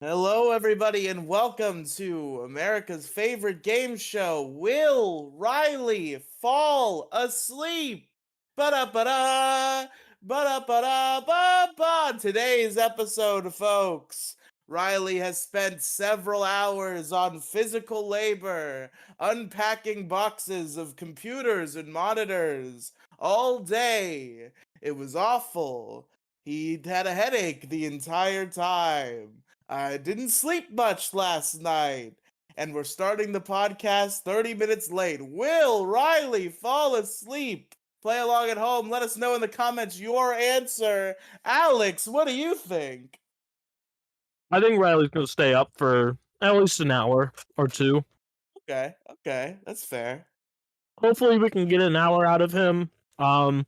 Hello, everybody, and welcome to America's favorite game show. Will Riley fall asleep? Ba-da-ba-da, ba-da-ba-da-ba-ba. Today's episode, folks. Riley has spent several hours on physical labor, unpacking boxes of computers and monitors all day. It was awful. He had a headache the entire time. I didn't sleep much last night. And we're starting the podcast 30 minutes late. Will Riley fall asleep? Play along at home. Let us know in the comments your answer. Alex, what do you think? I think Riley's going to stay up for at least an hour or two. Okay, that's fair. Hopefully, we can get an hour out of him. Um,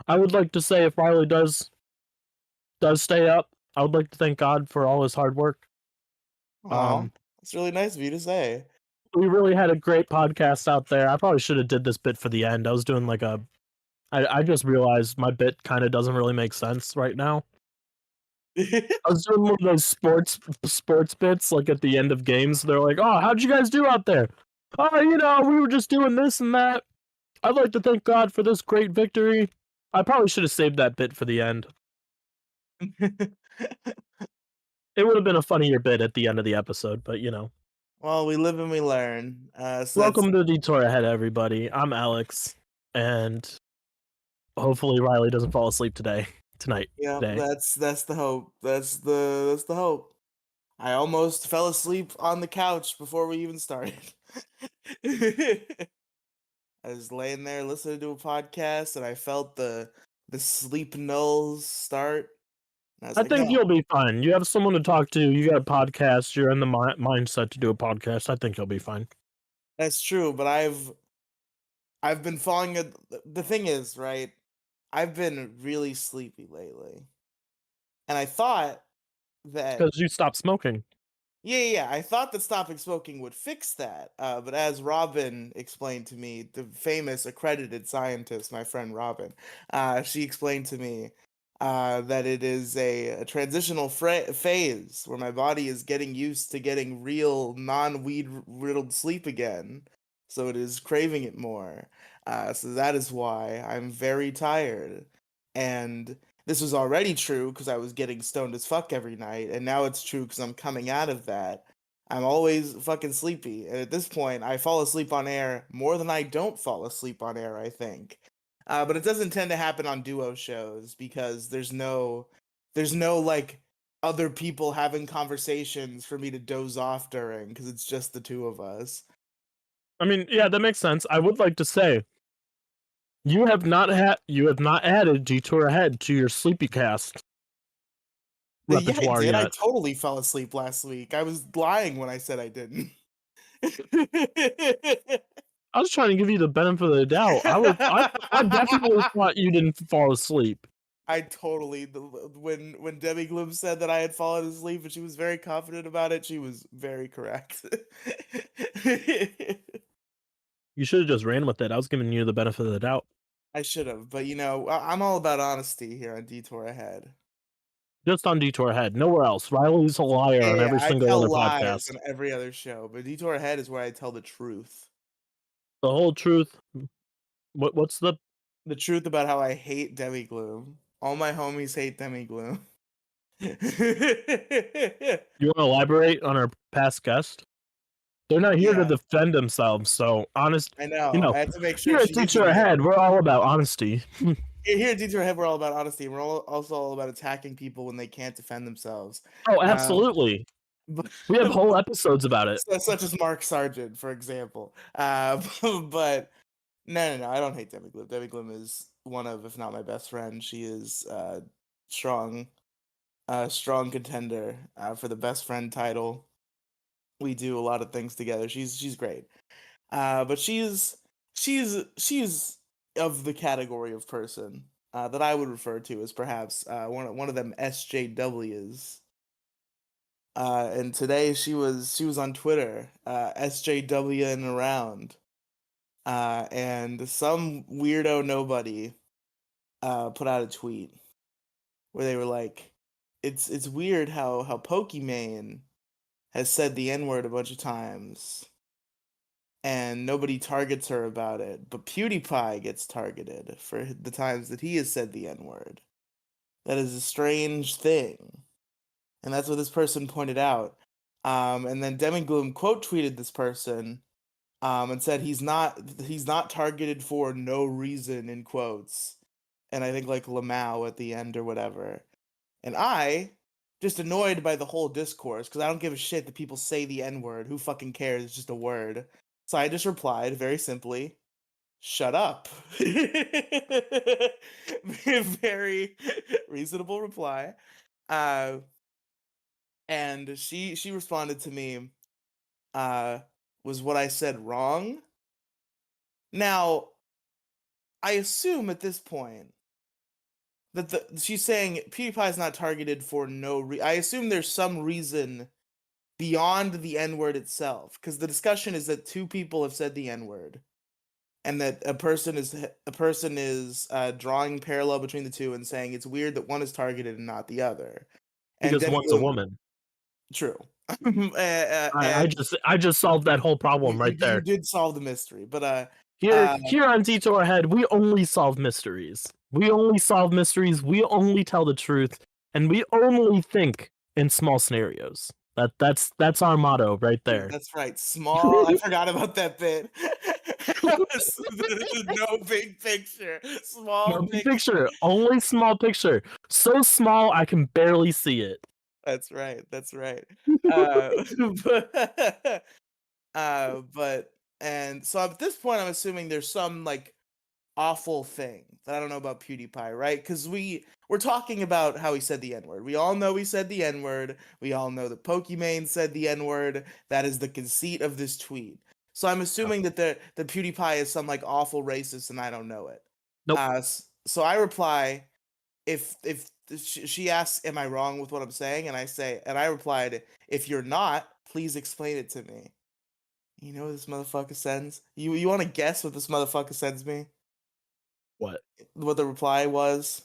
I would like to say if Riley does stay up, I would like to thank God for all his hard work. Aw, Um, that's really nice of you to say. we really had a great podcast out there. I probably should have did this bit for the end. I was doing like a. I just realized my bit kind of doesn't really make sense right now. I was doing one of those sports bits like at the end of games. They're like, "Oh, how'd you guys do out there?" "Oh, we were just doing this and that." "I'd like to thank God for this great victory." I probably should have saved that bit for the end. It would have been a funnier bit at the end of the episode, but Well, we live and we learn. So that's Welcome to Detour Ahead, everybody. I'm Alex, and hopefully Riley doesn't fall asleep tonight, yeah, today. that's the hope. That's the hope. I almost fell asleep on the couch before we even started. I was laying there listening to a podcast and I felt the sleep nulls start. And I was I like, think no. you'll be fine. You have someone to talk to. You got a podcast. You're in the mindset to do a podcast. I think you'll be fine. That's true, but I've been falling the thing is, right? I've been really sleepy lately. And I thought that Because you stopped smoking. yeah. I thought that stopping smoking would fix that. But as Robin explained to me, the famous accredited scientist, my friend Robin, she explained to me that it is a transitional phase where my body is getting used to getting real non-weed riddled sleep again. So it is craving it more. So that is why I'm very tired. And this was already true because I was getting stoned as fuck every night, and now it's true because I'm coming out of that. I'm always fucking sleepy, and at this point, I fall asleep on air more than I don't fall asleep on air, I think. But it doesn't tend to happen on duo shows because there's no like other people having conversations for me to doze off during because it's just the two of us. I mean, yeah, that makes sense. I would like to say you have not added Detour Ahead to your Sleepy Cast Yeah, I repertoire did. I yet. totally fell asleep last week. I was lying when I said I didn't. I was trying to give you the benefit of the doubt. I definitely thought you didn't fall asleep. I totally when Debbie Gloom said that I had fallen asleep and she was very confident about it, she was very correct. You should have just ran with it. I was giving you the benefit of the doubt. I should have, but I'm all about honesty here on Detour Ahead. Just on Detour Ahead, nowhere else. Riley's a liar on Yeah, every I single tell other lies podcast. on every other show, but Detour Ahead is where I tell the truth. The whole truth. What's the? The truth about how I hate Demi Gloom. All my homies hate Demi Gloom. You want to elaborate on our past guest? They're not here to Yeah, defend themselves. So honest, I you know. know, I had to make sure here at she Detour isn't Ahead, here. we're all about honesty. Here at Detour Head, we're all about honesty. And also all about attacking people when they can't defend themselves. Oh, Um, absolutely. but, We have whole episodes about it. such as Mark Sargent, for example. But no. I don't hate Demi Gloom. Demi Gloom is one of, if not my best friend. She is strong, strong contender for the best friend title. We do a lot of things together. She's great. But she's of the category of person that I would refer to as perhaps one of them SJWs. And today she was on Twitter, SJW and around, and some weirdo nobody put out a tweet where they were like, it's weird how Pokimane has said the N-word a bunch of times and nobody targets her about it, but PewDiePie gets targeted for the times that he has said the N-word. That is a strange thing. And that's what this person pointed out. And then Demigloom quote tweeted this person and said he's not targeted for no reason in quotes. And I think like Lamau at the end or whatever. And I just annoyed by the whole discourse because I don't give a shit that people say the N-word. Who fucking cares? It's just a word. So I just replied very simply, shut up. Very reasonable reply. Uh, and she responded to me, uh, was what I said wrong? Now, I assume at this point that she's saying PewDiePie is not targeted for no I assume there's some reason beyond the N-word itself, because the discussion is that two people have said the N-word, and that a person is drawing parallel between the two and saying it's weird that one is targeted and not the other. And because Demi one's a Gloom, woman. true. I And just solved that whole problem right you there. did solve the mystery, but Here uh, here on Detour Ahead, we only solve mysteries. We only solve mysteries. We only tell the truth, and we only think in small scenarios. That's our motto right there. that's right. Small. I forgot about that bit. No big picture. Small No big picture. picture, only small picture. So small I can barely see it. That's right. That's right. Uh, but, but and so at this point, I'm assuming there's some like awful thing that I don't know about PewDiePie, right? Because we're talking about how he said the N-word. We all know he said the N-word. We all know that Pokimane said the N-word. That is the conceit of this tweet. So I'm Oh, assuming that the PewDiePie is some like awful racist and I don't know it. nope. So I reply, if she asks, "Am I wrong with what I'm saying?" and I replied, "If you're not, please explain it to me." You know what this motherfucker sends? You want to guess what this motherfucker sends me? What? What the reply was?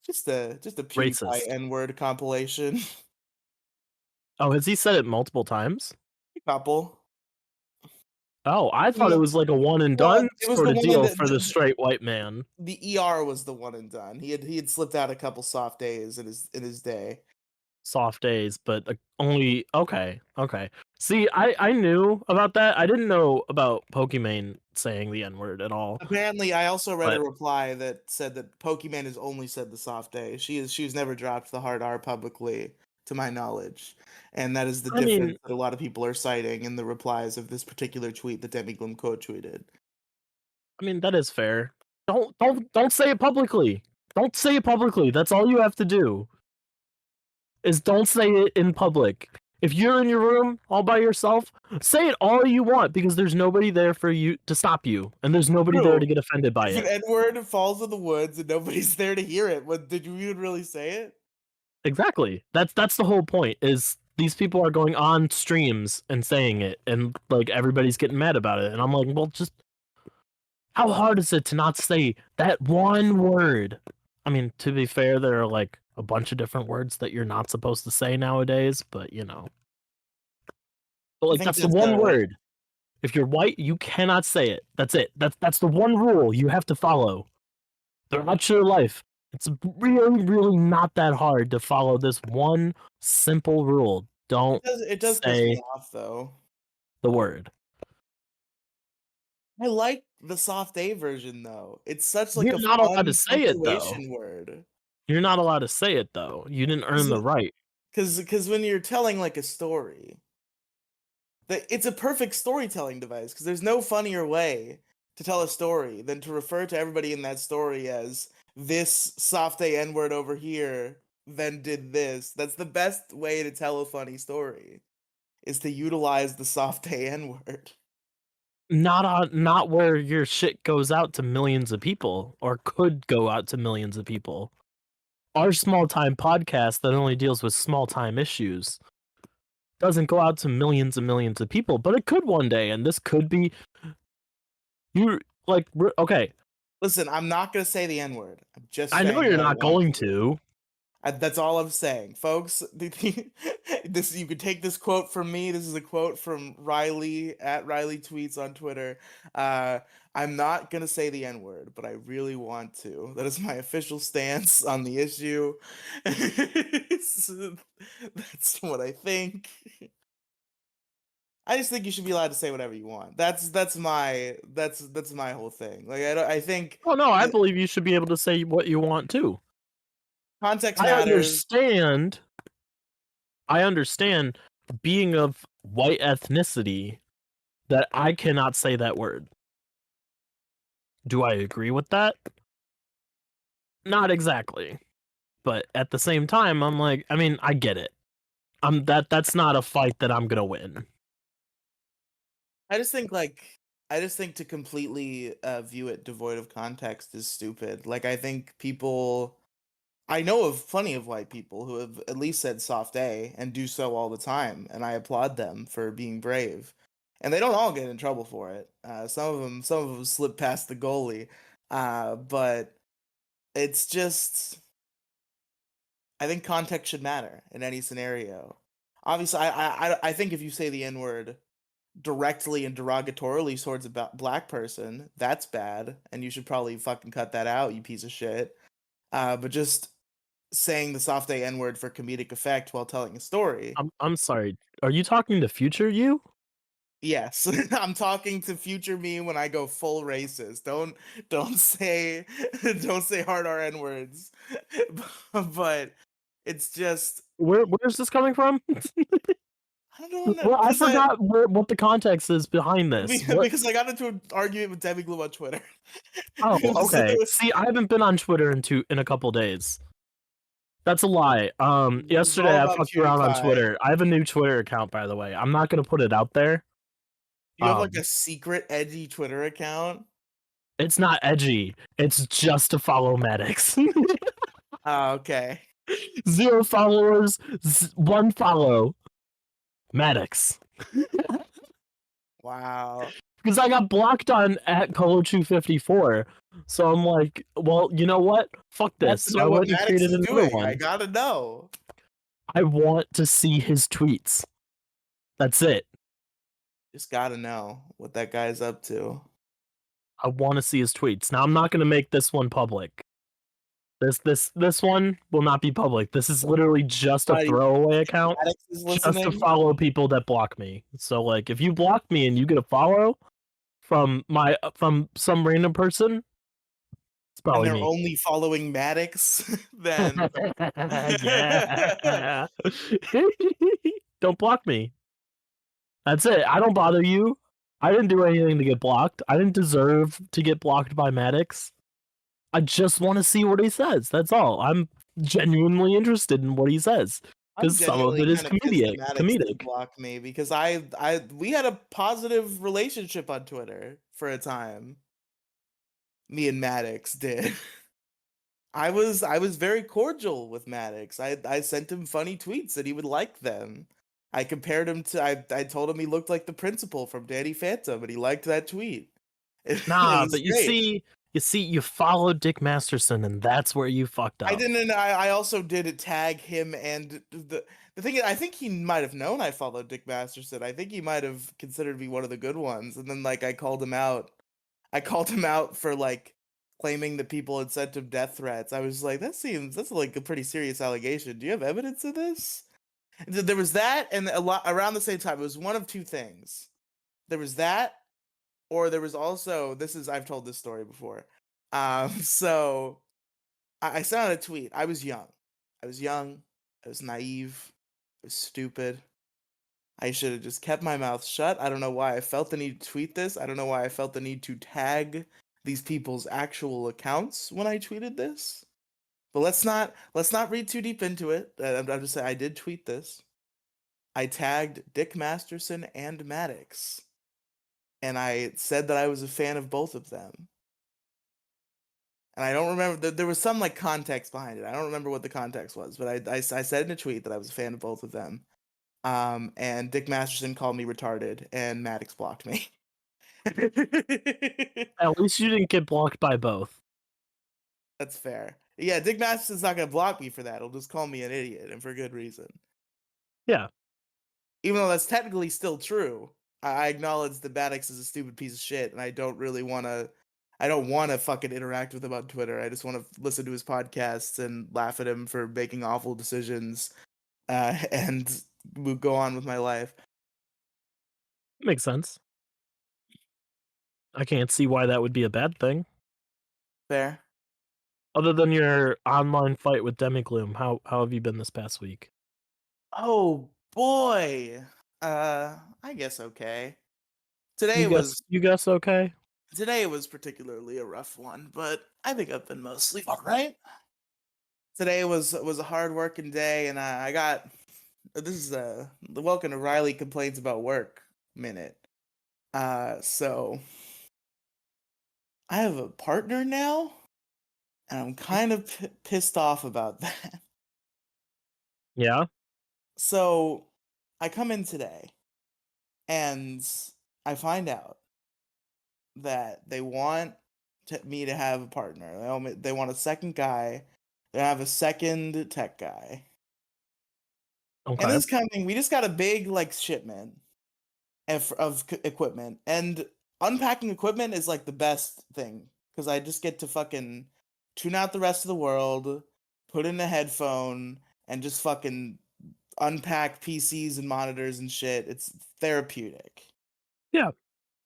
Just a PewDiePie Racist. N-word compilation. Oh, has he said it multiple times? A couple. Oh, I thought it Mm, was like a one and Well, done it was sort the of one deal that for the straight white man. the ER was the one and done. He had slipped out a couple soft days in his day. Soft days, but only okay, okay. See, I knew about that. I didn't know about Pokimane saying the N word at all. Apparently, I also read a But reply that said that Pokimane has only said the soft A. She's never dropped the hard R publicly, to my knowledge, and that is the I difference mean, that a lot of people are citing in the replies of this particular tweet that Demi Gloom quote tweeted. that is fair. Don't say it publicly. Don't say it publicly. That's all you have to do. Is don't say it in public. If you're in your room all by yourself, say it all you want because there's nobody there for you to stop you, and there's nobody there True. to get offended by If an it. N word falls in the woods and nobody's there to hear it, what did you even really say it? Exactly. That's the whole point. Is these people are going on streams and saying it, and like everybody's getting mad about it, and I'm like, well, just how hard is it to not say that one word? I mean, to be fair, there are like a bunch of different words that you're not supposed to say nowadays, but but I like think that's the there's one a word. If you're white, you cannot say it. That's it. That's the one rule you have to follow throughout your life. It's really, really not that hard to follow this one simple rule. Don't it does piss me say off though. the word. I like the soft A version though. It's such like You're a not allowed to fun say it though. punctuation word. You're not allowed to say it though. You didn't earn the right. Because when you're telling like a story, it's a perfect storytelling device. Because there's no funnier way to tell a story than to refer to everybody in that story as this soft A N word over here, then did this. That's the best way to tell a funny story. Is to utilize the soft A N word. Not where your shit goes out to millions of people or could go out to millions of people. Our small time podcast that only deals with small time issues doesn't go out to millions and millions of people, but it could one day, and this could be you like okay. Listen, I'm not gonna say the N word. I'm just I know saying you're that I not want going to. to. That's all I'm saying, folks. This you could take this quote from me. This is a quote from Riely at Riely Tweets on Twitter. Uh, I'm not gonna say the N word, but I really want to. That is my official stance on the issue. That's what I think. I just think you should be allowed to say whatever you want. That's my whole thing. Like I think Oh no, I uh, believe you should be able to say what you want too. context I matters. understand. I understand being of white ethnicity that I cannot say that word. Do I agree with that? Not exactly. But at the same time, I'm like, I mean, I get it. That's not a fight that I'm gonna win. I just think like I just think to completely view it devoid of context is stupid. Like I think people I know of plenty of white people who have at least said soft A and do so all the time, and I applaud them for being brave. And they don't all get in trouble for it. Some of them slip past the goalie. But it's just I think context should matter in any scenario. Obviously, I think if you say the N word directly and derogatorily towards a black person, that's bad, and you should probably fucking cut that out, you piece of shit. But just saying the soft A N word for comedic effect while telling a story. I'm sorry. Are you talking to future you? Yes, I'm talking to future me when I go full racist. Don't say don't say hard R N words. But it's just Where's this coming from? I don't know Well, I because I forgot what the context is behind this. What? because I got into an argument with Debbie Glue on Twitter. Oh, So okay. See, I haven't been on Twitter in a couple days. That's a lie. it was all Yesterday I about fucked around on PewDiePie. Twitter. I have a new Twitter account, by the way. I'm not gonna put it out there. You have like Um, a secret edgy Twitter account. it's not edgy. It's just to follow Maddox. Oh, okay. 0 followers, 1 follow. Maddox. Wow. Because I got blocked on at Colo254. So I'm like, well, you know what? Fuck I have this. to So I know what went and Maddox created is another doing. I one. gotta know. I want to see his tweets. That's it. Just gotta know what that guy's up to. I want to see his tweets. Now I'm not going to make this one public. This one will not be public. This is literally just a Why do you throwaway account, Maddox is just to listening? follow people that block me. So like, if you block me and you get a follow from some random person, it's And probably they're me. only following Maddox, then Yeah. Don't block me. That's it. I don't bother you. I didn't do anything to get blocked. I didn't deserve to get blocked by Maddox. I just want to see what he says. That's all. I'm genuinely interested in what he says I'm because some of genuinely it is kind of pissed that comedic. Maddox didn't Comedic. block me because we had a positive relationship on Twitter for a time. Me and Maddox did. I was very cordial with Maddox. I sent him funny tweets that he would like them. I compared him to I told him he looked like the principal from Danny Phantom, and he liked that tweet. It Nah, was but great. you followed Dick Masterson, and that's where you fucked I up. didn't. I also did tag him, and the thing is, I think he might have known I followed Dick Masterson. I think he might have considered me one of the good ones, and then like I called him out. I called him out for like claiming that people had sent him death threats. I was like, that's like a pretty serious allegation. Do you have evidence of this? There was that, and a lot around the same time. It was one of two things. There was that, or there was also this is I've told this story before. So I sent out a tweet. I was young. I was young. I was naive. I was stupid. I should have just kept my mouth shut. I don't know why I felt the need to tweet this. I don't know why I felt the need to tag these people's actual accounts when I tweeted this. But let's not read too deep into it. I'm just saying I did tweet this. I tagged Dick Masterson and Maddox, and I said that I was a fan of both of them. And I don't remember there was some like context behind it. I don't remember what the context was, but I said in a tweet that I was a fan of both of them. And Dick Masterson called me retarded, and Maddox blocked me. At least you didn't get blocked by both. That's fair. Yeah, Dick Masterson's not gonna block me for that. He'll just call me an idiot, and for good reason. Yeah, Even though that's technically still true, I acknowledge that Maddox is a stupid piece of shit, and I don't really want to. I don't want to fucking interact with him on Twitter. I just want to listen to his podcasts and laugh at him for making awful decisions, and go on with my life. makes sense. I can't see why that would be a bad thing. Fair. Other than your online fight with Demigloom, how have you been this past week? Oh boy. I guess okay. Today was You guess okay? today was particularly a rough one, but I think I've been mostly all right. Today was a hard working day, and I got this is the welcome to Riely complains about work minute. So I have a partner now, and I'm kind of pissed off about that. Yeah? So I come in today, and I find out that they want me to have a partner. They want a second guy. They have a second tech guy. And Okay. this is coming. We just got a big like shipment of equipment, and unpacking equipment is like the best thing because I just get to fucking tune out the rest of the world, put in a headphone, and just fucking unpack PCs and monitors and shit. It's therapeutic. Yeah,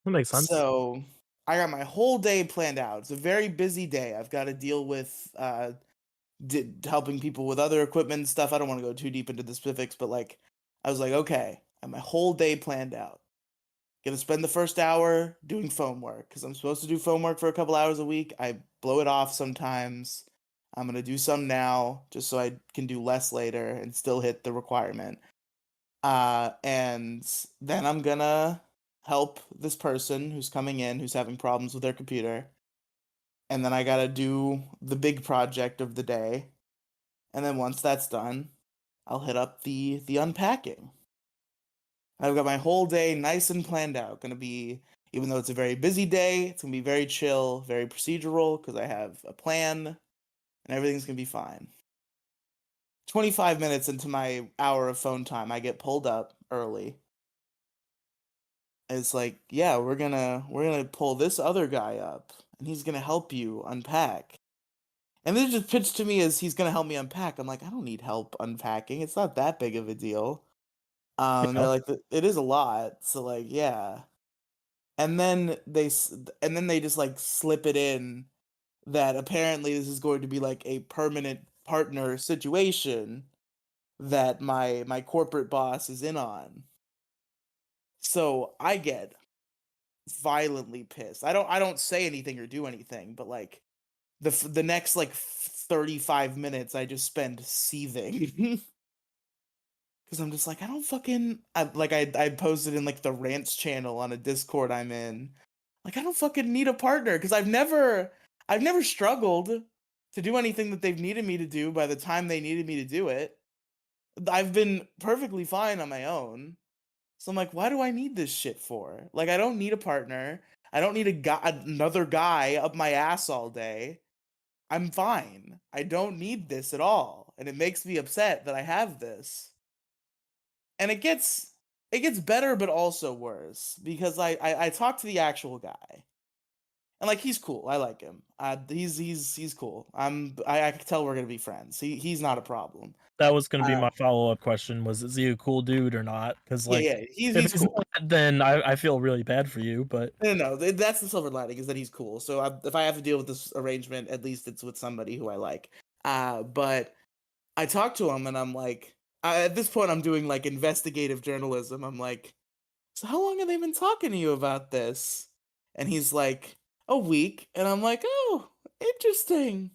that makes sense. So I got my whole day planned out. It's a very busy day. I've got to deal with helping people with other equipment and stuff. I don't want to go too deep into the specifics, but like I was like, okay, I have my whole day planned out. Gonna spend the first hour doing phone work because I'm supposed to do phone work for a couple hours a week. I blow it off sometimes. I'm gonna do some now just so I can do less later and still hit the requirement. And then I'm gonna help this person who's coming in who's having problems with their computer. And then I gotta do the big project of the day. And then once that's done, I'll hit up the unpacking. I've got my whole day nice and planned out. Gonna be, even though it's a very busy day, it's gonna be very chill, very procedural because I have a plan and everything's gonna be fine. 25 minutes into my hour of phone time, I get pulled up early. It's like, yeah, we're gonna pull this other guy up and he's gonna help you unpack. And this just pitched to me as he's gonna help me unpack. I'm like, I don't need help unpacking. It's not that big of a deal. And Yeah. they're like, it is a lot. So like, yeah. And then they just like slip it in that apparently this is going to be like a permanent partner situation that my corporate boss is in on. So I get violently pissed. I don't say anything or do anything, but like the next like 35 minutes I just spend seething. Cause I'm just like, I don't fucking I posted in like the rants channel on a Discord I'm in. Like I don't fucking need a partner because I've never struggled to do anything that they've needed me to do by the time they needed me to do it. I've been perfectly fine on my own. So I'm like, why do I need this shit for? Like I don't need a partner. I don't need another guy up my ass all day. I'm fine. I don't need this at all. And it makes me upset that I have this. And it gets better but also worse because I talked to the actual guy. And like he's cool. I like him. He's cool. I can tell we're gonna be friends. He's not a problem. That was gonna be Uh my follow-up question was, is he a cool dude or not? Because yeah, like, yeah, he's if he's he's cool. not, then I feel really bad for you, but No, that's the silver lining is that he's cool. So if I have to deal with this arrangement, at least it's with somebody who I like. But I talked to him and I'm like, at this point I'm doing like investigative journalism. I'm like, so how long have they been talking to you about this? And he's like, a week. And I'm like, oh, interesting.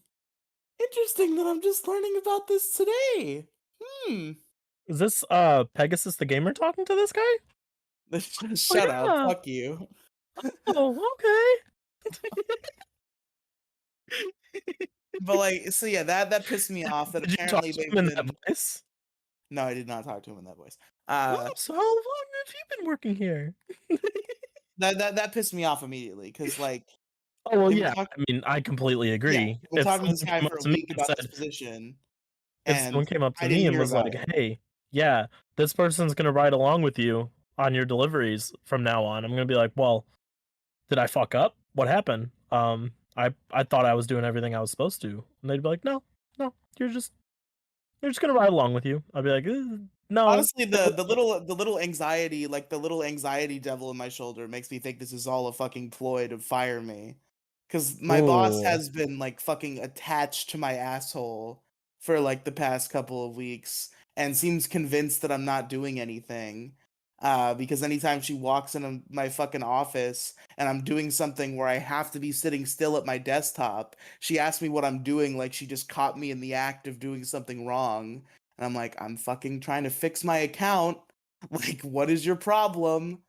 Interesting that I'm just learning about this today. Hmm. is this, Pegasus the gamer talking to this guy? Oh, Shut up. yeah. Fuck you. Oh, okay. But like, so yeah, that pissed me off that Did you talk apparently to him they've in that been. voice? No, I did not talk to him in that voice. Oh, so how long have you been working here? That pissed me off immediately because like Oh, well, They've been yeah, talking. I mean, I completely Yeah, agree. I've been If talking to someone this guy came up for a to me week and about this said position, if someone and came up I to didn't me and hear was about like, it. "Hey, yeah, this person's gonna ride along with you on your deliveries from now on," I'm gonna be like, "Well, did I fuck up? What happened? I thought I was doing everything I was supposed to." And they'd be like, "No, no, you're just gonna ride along with you." I'd be like, no, Honestly, no, the little anxiety, like the little anxiety devil in my shoulder, makes me think this is all a fucking ploy to fire me. Because my boss ooh, has been like fucking attached to my asshole for like the past couple of weeks and seems convinced that I'm not doing anything. Because anytime she walks into my fucking office and I'm doing something where I have to be sitting still at my desktop, she asks me what I'm doing, like she just caught me in the act of doing something wrong. And I'm like, I'm fucking trying to fix my account. Like, what is your problem?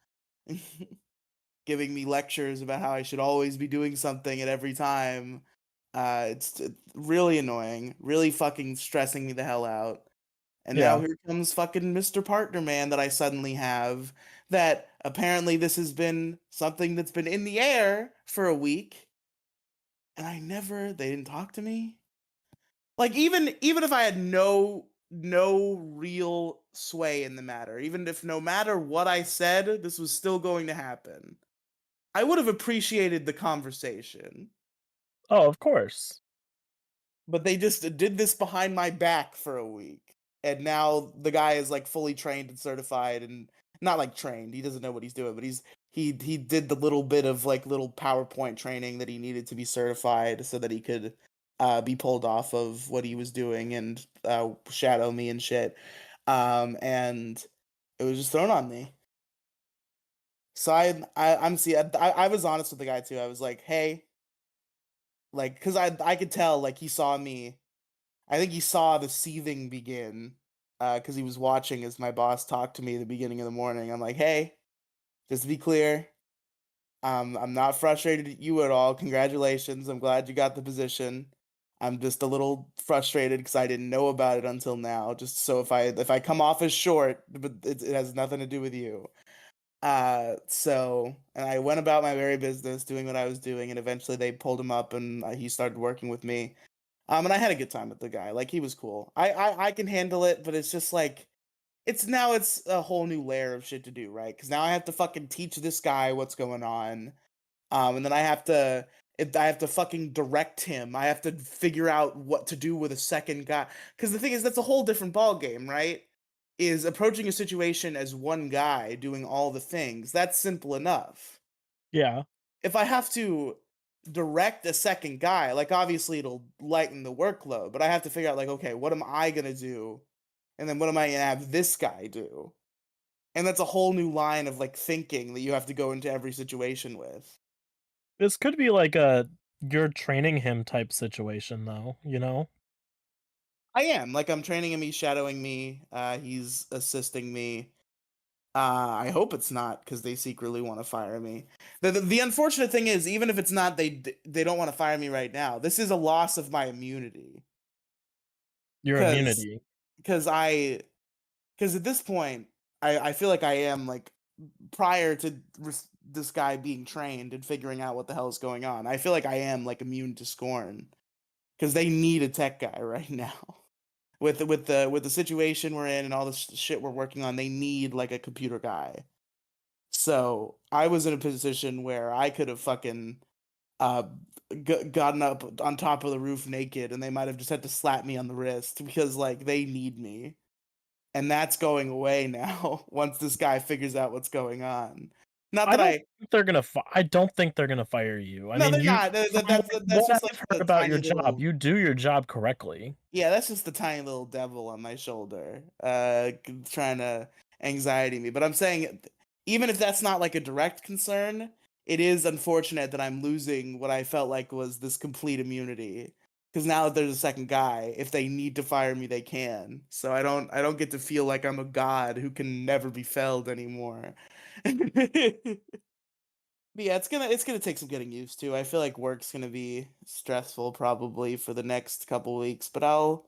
Giving me lectures about how I should always be doing something at every time. It's really annoying, really fucking stressing me the hell out. And now yeah. here comes fucking Mr. Partner Man that I suddenly have. That apparently this has been something that's been in the air for a week. And they didn't talk to me. Like even if I had no real sway in the matter, even if no matter what I said, this was still going to happen, I would have appreciated the conversation. Oh, of course. But they just did this behind my back for a week. And now the guy is like fully trained and certified and not like trained. He doesn't know what he's doing, but he did the little bit of like little PowerPoint training that he needed to be certified so that he could be pulled off of what he was doing and shadow me and shit. And it was just thrown on me. So I'm see I was honest with the guy too. I was like, hey, like, because I could tell like he saw me. I think he saw the seething begin because he was watching as my boss talked to me at the beginning of the morning. I'm like, hey, just to be clear, I'm not frustrated at you at all. Congratulations. I'm glad you got the position. I'm just a little frustrated because I didn't know about it until now. Just so if I come off as short, but it has nothing to do with you. And I went about my very business doing what I was doing, and eventually they pulled him up and he started working with me. And I had a good time with the guy. Like he was cool. I can handle it, but it's just like it's a whole new layer of shit to do, right? Because now I have to fucking teach this guy what's going on. And then I have to fucking direct him. I have to figure out what to do with a second guy. Because the thing is, that's a whole different ball game, right? Is approaching a situation as one guy doing all the things. That's simple enough. Yeah. If I have to direct a second guy, like obviously it'll lighten the workload, but I have to figure out like, okay, what am I gonna do? And then what am I gonna have this guy do? And that's a whole new line of like thinking that you have to go into every situation with. This could be like a you're training him type situation though, you know? I am. Like I'm training him, he's shadowing me, he's assisting me. I hope it's not because they secretly want to fire me. The unfortunate thing is, even if it's not, they don't want to fire me right now. This is a loss of my immunity Your because immunity. because I because at this point I feel like I am like prior to this guy being trained and figuring out what the hell is going on. I feel like I am like immune to scorn because they need a tech guy right now. With the situation we're in and all the shit we're working on, they need like a computer guy. So I was in a position where I could have fucking uh gotten up on top of the roof naked, and they might have just had to slap me on the wrist because like they need me, and that's going away now once this guy figures out what's going on. Not I that don't I think they're gonna I don't think they're gonna fire you. I no, mean, they're you not. from That's what just like I've the heard about your tiny job, little you do your job correctly. yeah, that's just the tiny little devil on my shoulder, trying to anxiety me. But I'm saying, even if that's not like a direct concern, it is unfortunate that I'm losing what I felt like was this complete immunity. Because now that there's a second guy, if they need to fire me, they can. So I don't get to feel like I'm a god who can never be felled anymore. But yeah, it's gonna take some getting used to. I feel like work's gonna be stressful probably for the next couple weeks, but I'll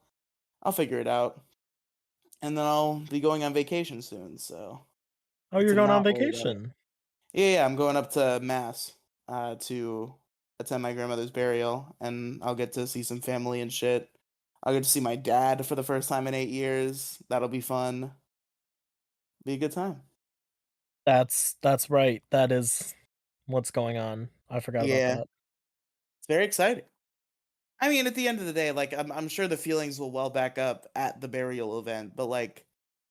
figure it out. And then I'll be going on vacation soon, so Oh, get you're to going on not worry about it. vacation. Yeah, I'm going up to Mass to attend my grandmother's burial, and I'll get to see some family and shit. I'll get to see my dad for the first time in 8 years. That'll be fun. Be a good time. That's right. That is what's going on. I forgot about Yeah, that. it's very exciting. I mean, at the end of the day, like I'm sure the feelings will well back up at the burial event, but like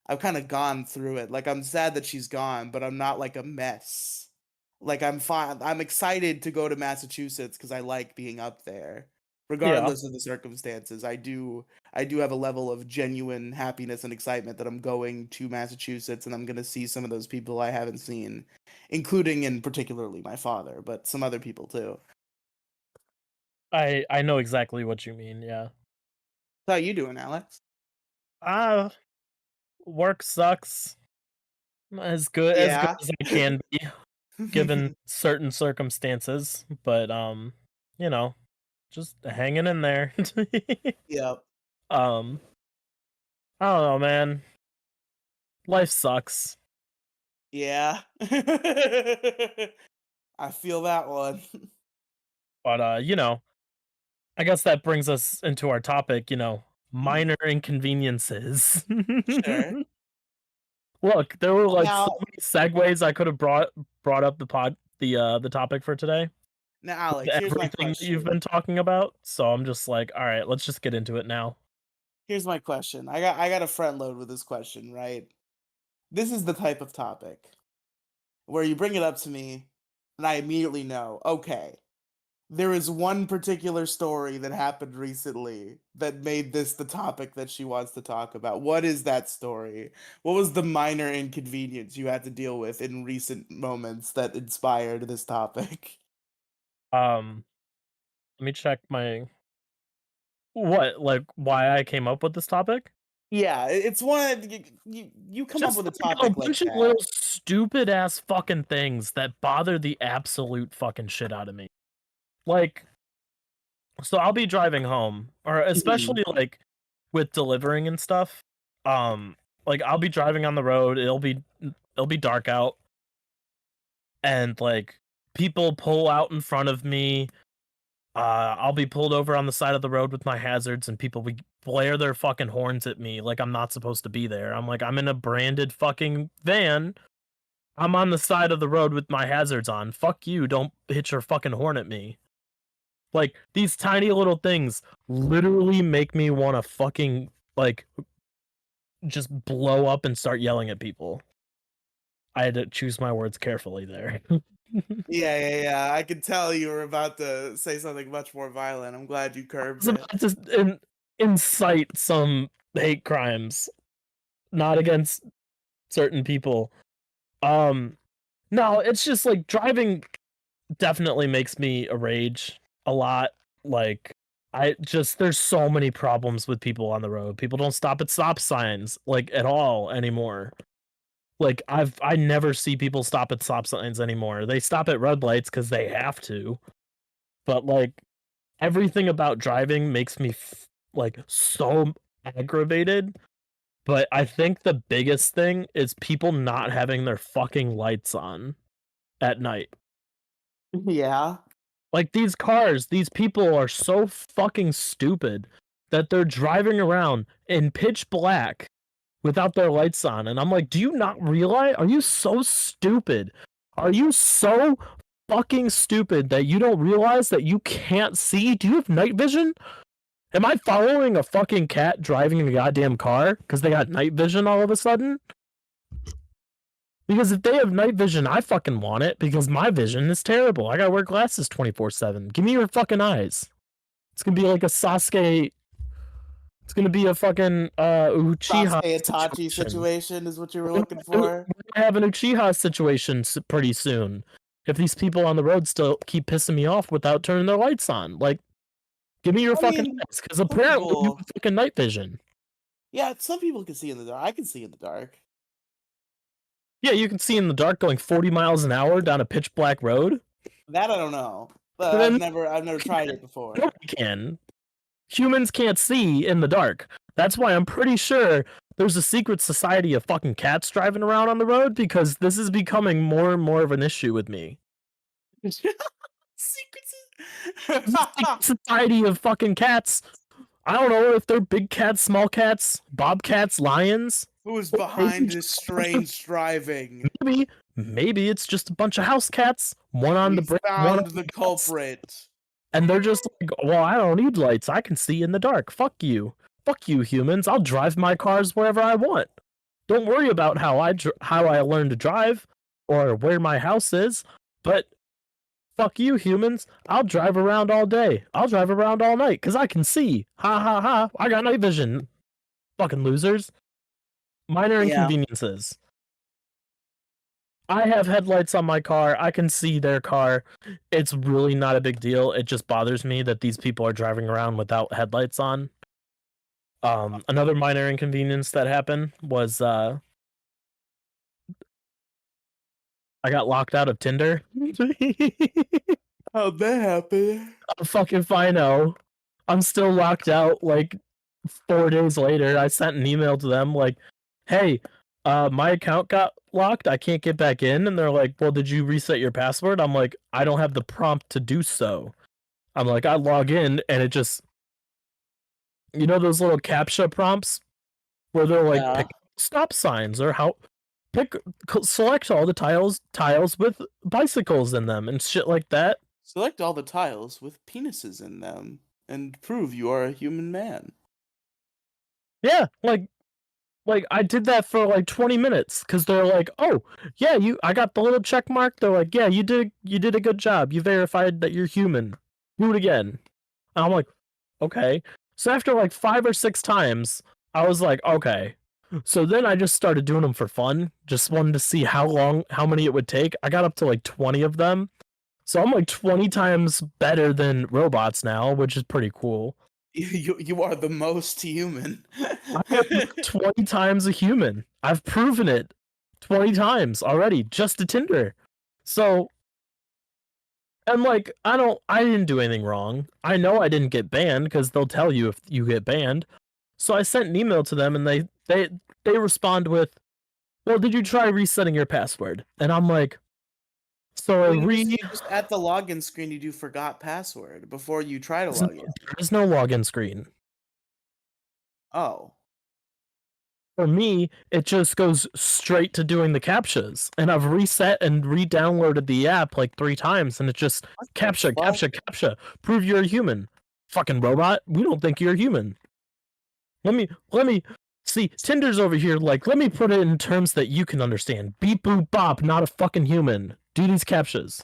I've kind of gone through it. Like I'm sad that she's gone, but I'm not like a mess. Like I'm fine. I'm excited to go to Massachusetts because I like being up there, Yeah. regardless of the circumstances. I do have a level of genuine happiness and excitement that I'm going to Massachusetts and I'm gonna see some of those people I haven't seen, including and particularly my father, but some other people too. I know exactly what you mean, yeah. How you doing, Alex? Ah, work sucks. As good Yeah. as it can be given certain circumstances, but you know, just hanging in there. Yep. um, I don't know, man. Life sucks. Yeah. I feel that one. But I guess that brings us into our topic, Mhm. minor inconveniences. Sure. Look, there were like so Now, many segues I could have brought up the topic for today. now, With Alex, here's my everything that you've question. been talking about. So I'm just like, all right, let's just get into it now. Here's my question. I got a front load with this question, right? This is the type of topic where you bring it up to me, and I immediately know, okay, there is one particular story that happened recently that made this the topic that she wants to talk about. What is that story? What was the minor inconvenience you had to deal with in recent moments that inspired this topic? Um, Let me check my what like why I came up with this topic. Yeah, it's one you come up Just with a like a topic like bunch of that. little stupid ass fucking things that bother the absolute fucking shit out of me. Like, so I'll be driving home, or Mhm. especially like with delivering and stuff. Like I'll be driving on the road. It'll be dark out, and like people pull out in front of me. I'll be pulled over on the side of the road with my hazards, and people blare their fucking horns at me like I'm not supposed to be there. I'm like, I'm in a branded fucking van. I'm on the side of the road with my hazards on. Fuck you, don't hit your fucking horn at me. Like, these tiny little things literally make me want to fucking, like, just blow up and start yelling at people. I had to choose my words carefully there. Yeah, yeah, yeah. I could tell you were about to say something much more violent. I'm glad you curbed Was it. about to incite some hate crimes, not against certain people. Um, no, it's just like driving definitely makes me a rage a lot. Like, I just there's so many problems with people on the road. People don't stop at stop signs like at all anymore. Like I never see people stop at stop signs anymore. They stop at red lights because they have to. But like everything about driving makes me like so aggravated. But I think the biggest thing is people not having their fucking lights on at night. Yeah. Like these cars, these people are so fucking stupid that they're driving around in pitch black without their lights on. And I'm like, do you not realize? Are you so stupid? Are you so fucking stupid that you don't realize that you can't see? Do you have night vision? Am I following a fucking cat driving a goddamn car because they got night vision all of a sudden? Because if they have night vision, I fucking want it because my vision is terrible. I gotta wear glasses 24/7. Give me your fucking eyes. It's gonna be like a Sasuke. It's gonna be a fucking Uchiha Sasuke Itachi situation. situation is what you were We're looking gonna for. have an Uchiha situation pretty soon. If these people on the road still keep pissing me off without turning their lights on, like, give me your I fucking mean, eyes, because some apparently you people, have fucking night vision. yeah, some people can see in the dark. I can see in the dark. Yeah, you can see in the dark going 40 miles an hour down a pitch black road. That I don't know. But And I've then never tried it before. nobody can. Humans can't see in the dark. That's why I'm pretty sure there's a secret society of fucking cats driving around on the road because this is becoming more and more of an issue with me. Secrets. Society of fucking cats. I don't know if they're big cats, small cats, bobcats, lions. Who's Or maybe behind just this a bunch of, strange driving? maybe it's just a bunch of house cats, one on the We brick, one on found the the house, culprit. and they're just like, well, I don't need lights. I can see in the dark. Fuck you, humans. I'll drive my cars wherever I want. Don't worry about how I learned to drive or where my house is, but fuck you, humans. I'll drive around all day. I'll drive around all night because I can see. Ha ha ha. I got night vision. Fucking losers. Minor Yeah. inconveniences. I have headlights on my car. I can see their car. It's really not a big deal. It just bothers me that these people are driving around without headlights on. Another minor inconvenience that happened was I got locked out of Tinder. How'd that happen? Fuck if I know. I'm still locked out like 4 days later. I sent an email to them like, hey, my account got locked. I can't get back in. And they're like, well, did you reset your password? I'm like, I don't have the prompt to do so. I'm like, I log in and it just, you know, those little CAPTCHA prompts where they're like, Yeah. pick stop signs or how pick select all the tiles with bicycles in them and shit like that. Select all the tiles with penises in them and prove you are a human man. Yeah, like I did that for like 20 minutes because they're like, oh yeah, I got the little check mark. They're like, yeah, you did a good job. You verified that you're human. Do it again. And I'm like, okay. So after like 5 or 6 times, I was like, okay. So then I just started doing them for fun. Just wanted to see how many it would take. I got up to like 20 of them. So I'm like 20 times better than robots now, which is pretty cool. You are the most human. I am 20 times a human. I've proven it 20 times already, just to Tinder. So, and like, I didn't do anything wrong. I know I didn't get banned because they'll tell you if you get banned. So I sent an email to them and they respond with, well, did you try resetting your password? And I'm like, so Well, you just at the login screen you do forgot password before you try to log in. there's no login screen. Oh. For me, it just goes straight to doing the captchas. And I've reset and re-downloaded the app like 3 times, and it just captcha. Prove you're a human. Fucking robot. We don't think you're a human. Let me see. Tinder's over here. Like, let me put it in terms that you can understand. Beep boop bop. Not a fucking human. Do these captchas.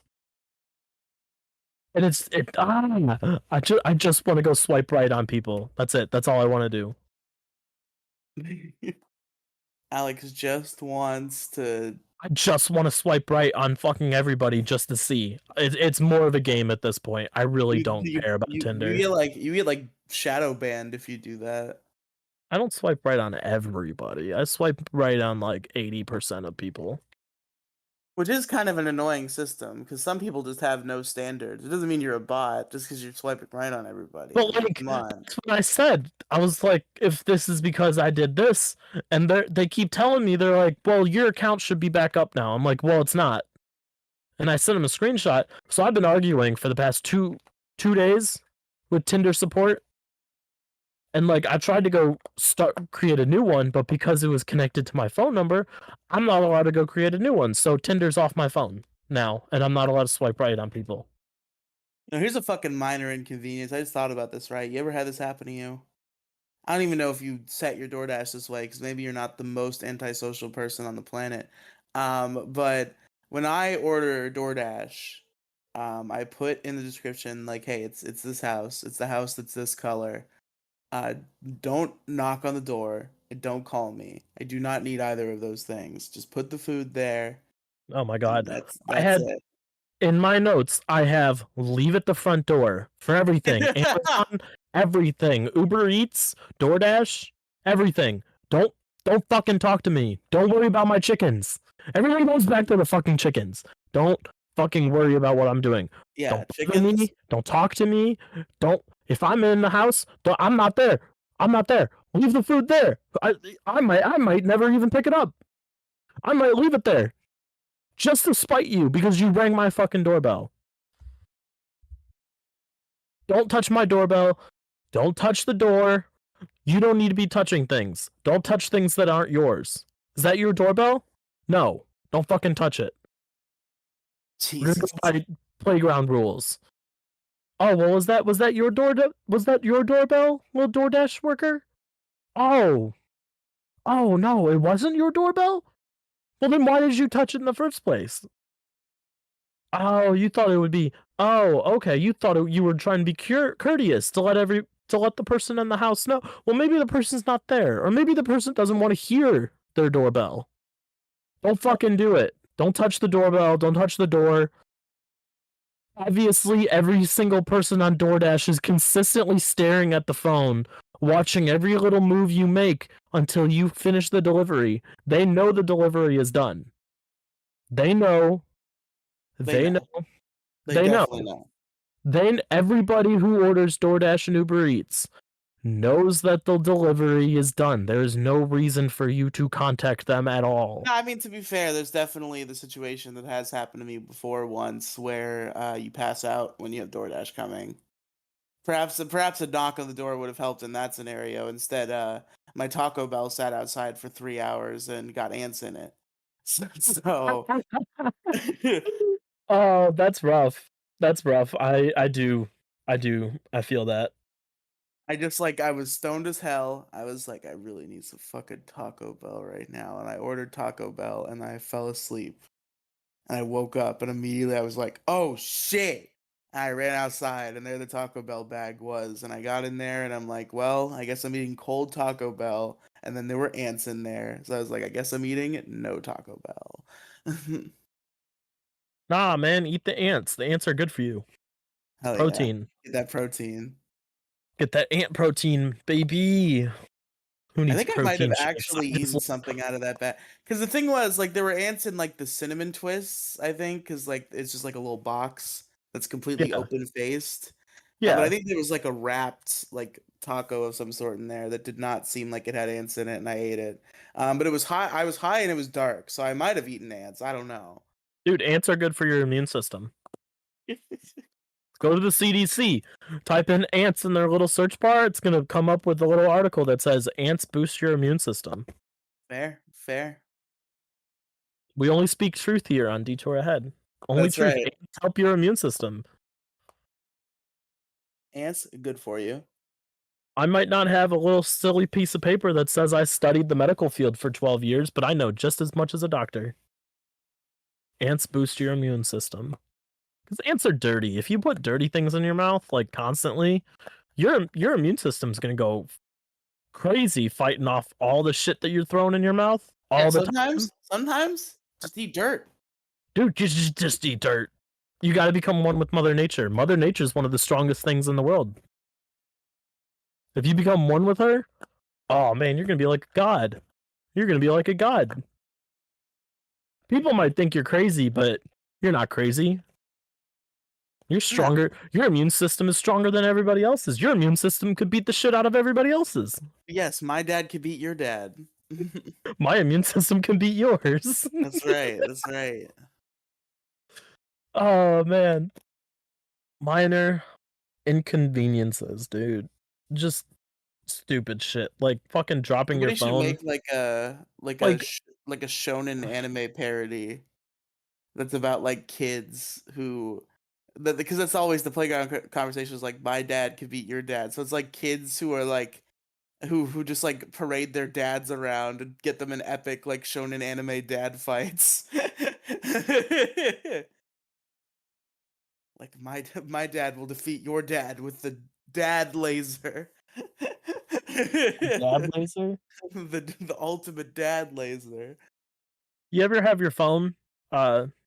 And I just want to go swipe right on people. That's it. That's all I want to do. Alex just wants to. I just want to swipe right on fucking everybody just to see. It's more of a game at this point. I really don't care about Tinder. You get like shadow banned if you do that. I don't swipe right on everybody. I swipe right on like 80% of people. Which is kind of an annoying system because some people just have no standards. It doesn't mean you're a bot just because you're swiping right on everybody. But I mean, like, come on. that's what I said. I was like, if this is because I did this, and they keep telling me, they're like, well, your account should be back up now. I'm like, well, it's not. And I sent them a screenshot. So I've been arguing for the past two days with Tinder support. And like I tried to go create a new one, but because it was connected to my phone number, I'm not allowed to go create a new one. So Tinder's off my phone now, and I'm not allowed to swipe right on people. Now, here's a fucking minor inconvenience. I just thought about this, right? You ever had this happen to you? I don't even know if you set your DoorDash this way because maybe you're not the most antisocial person on the planet. But when I order DoorDash, I put in the description like, "Hey, it's this house. It's the house that's this color. Uh, don't knock on the door and don't call me. I do not need either of those things. Just put the food there, Oh my and god. I that's had it." in my notes, I have leave at the front door for everything. Amazon, everything. Uber Eats, DoorDash, everything. Don't fucking talk to me. Don't worry about my chickens. Everything goes back to the fucking chickens. Don't fucking worry about what I'm doing. Yeah, Don't bother chickens. me. Don't talk to me. Don't if I'm in the house, I'm not there. I'm not there. Leave the food there. I might never even pick it up. I might leave it there just to spite you because you rang my fucking doorbell. Don't touch my doorbell. Don't touch the door. You don't need to be touching things. Don't touch things that aren't yours. Is that your doorbell? No. Don't fucking touch it. We're gonna Jesus. go by playground rules. Oh, well, was that your was that your doorbell, little DoorDash worker? Oh. Oh, no, it wasn't your doorbell? Well, then why did you touch it in the first place? Oh, you thought it would be. Oh, okay. You thought you were trying to be courteous to let the person in the house know. Well, maybe the person's not there, or maybe the person doesn't want to hear their doorbell. Don't fucking do it. Don't touch the doorbell. Don't touch the door. Obviously, every single person on DoorDash is consistently staring at the phone, watching every little move you make until you finish the delivery. They know the delivery is done. They know. They They know. know. They They know. definitely know. Then everybody who orders DoorDash and Uber Eats knows that the delivery is done. There is no reason for you to contact them at all. No, I mean, to be fair, there's definitely the situation that has happened to me before once where you pass out when you have DoorDash coming. Perhaps a knock on the door would have helped in that scenario. Instead, my Taco Bell sat outside for 3 hours and got ants in it. So Oh, that's rough. That's rough. I feel that. I was stoned as hell. I was like, I really need some fucking Taco Bell right now. And I ordered Taco Bell and I fell asleep. And I woke up and immediately I was like, oh shit. And I ran outside and there the Taco Bell bag was. And I got in there and I'm like, well, I guess I'm eating cold Taco Bell. And then there were ants in there. So I was like, I guess I'm eating no Taco Bell. Nah, man, eat the ants. The ants are good for you. Hell yeah. Protein. Get that protein. Get that ant protein, baby. Who I needs think I might have protein shakes? actually eaten something out of that bag. Because the thing was, like, there were ants in, like, the cinnamon twists, I think, because, like, it's just, like, a little box that's completely Yeah. open-faced. But I Yeah. think there was, like, a wrapped, like, taco of some sort in there that did not seem like it had ants in it, and I ate it. But it was high. I was high and it was dark, so I might have eaten ants. I don't know. Dude, ants are good for your immune system. Go to the CDC, type in ants in their little search bar. It's going to come up with a little article that says ants boost your immune system. Fair, fair. We only speak truth here on Detour Ahead. Only That's truth. right. Ants help your immune system. Ants, good for you. I might not have a little silly piece of paper that says I studied the medical field for 12 years, but I know just as much as a doctor. Ants boost your immune system. Because ants are dirty. If you put dirty things in your mouth, like constantly, your immune system's going to go crazy fighting off all the shit that you're throwing in your mouth Yeah, all the time. sometimes just eat dirt. Dude, just eat dirt. You got to become one with Mother Nature. Mother Nature is one of the strongest things in the world. If you become one with her, oh man, you're going to be like a god. You're going to be like a god. People might think you're crazy, but you're not crazy. You're No. stronger. Your immune system is stronger than everybody else's. Your immune system could beat the shit out of everybody else's. Yes, my dad could beat your dad. My immune system can beat yours. That's right. That's right. Oh man. Minor inconveniences, dude. Just stupid shit. Like fucking dropping your Somebody should phone. make Like like a shonen anime parody that's about like kids who because that's always the playground conversation is like my dad could beat your dad. So it's like kids who are like who just like parade their dads around and get them in epic like shonen anime dad fights. Like my dad will defeat your dad with the dad laser. dad laser. The ultimate dad laser. You ever have your phone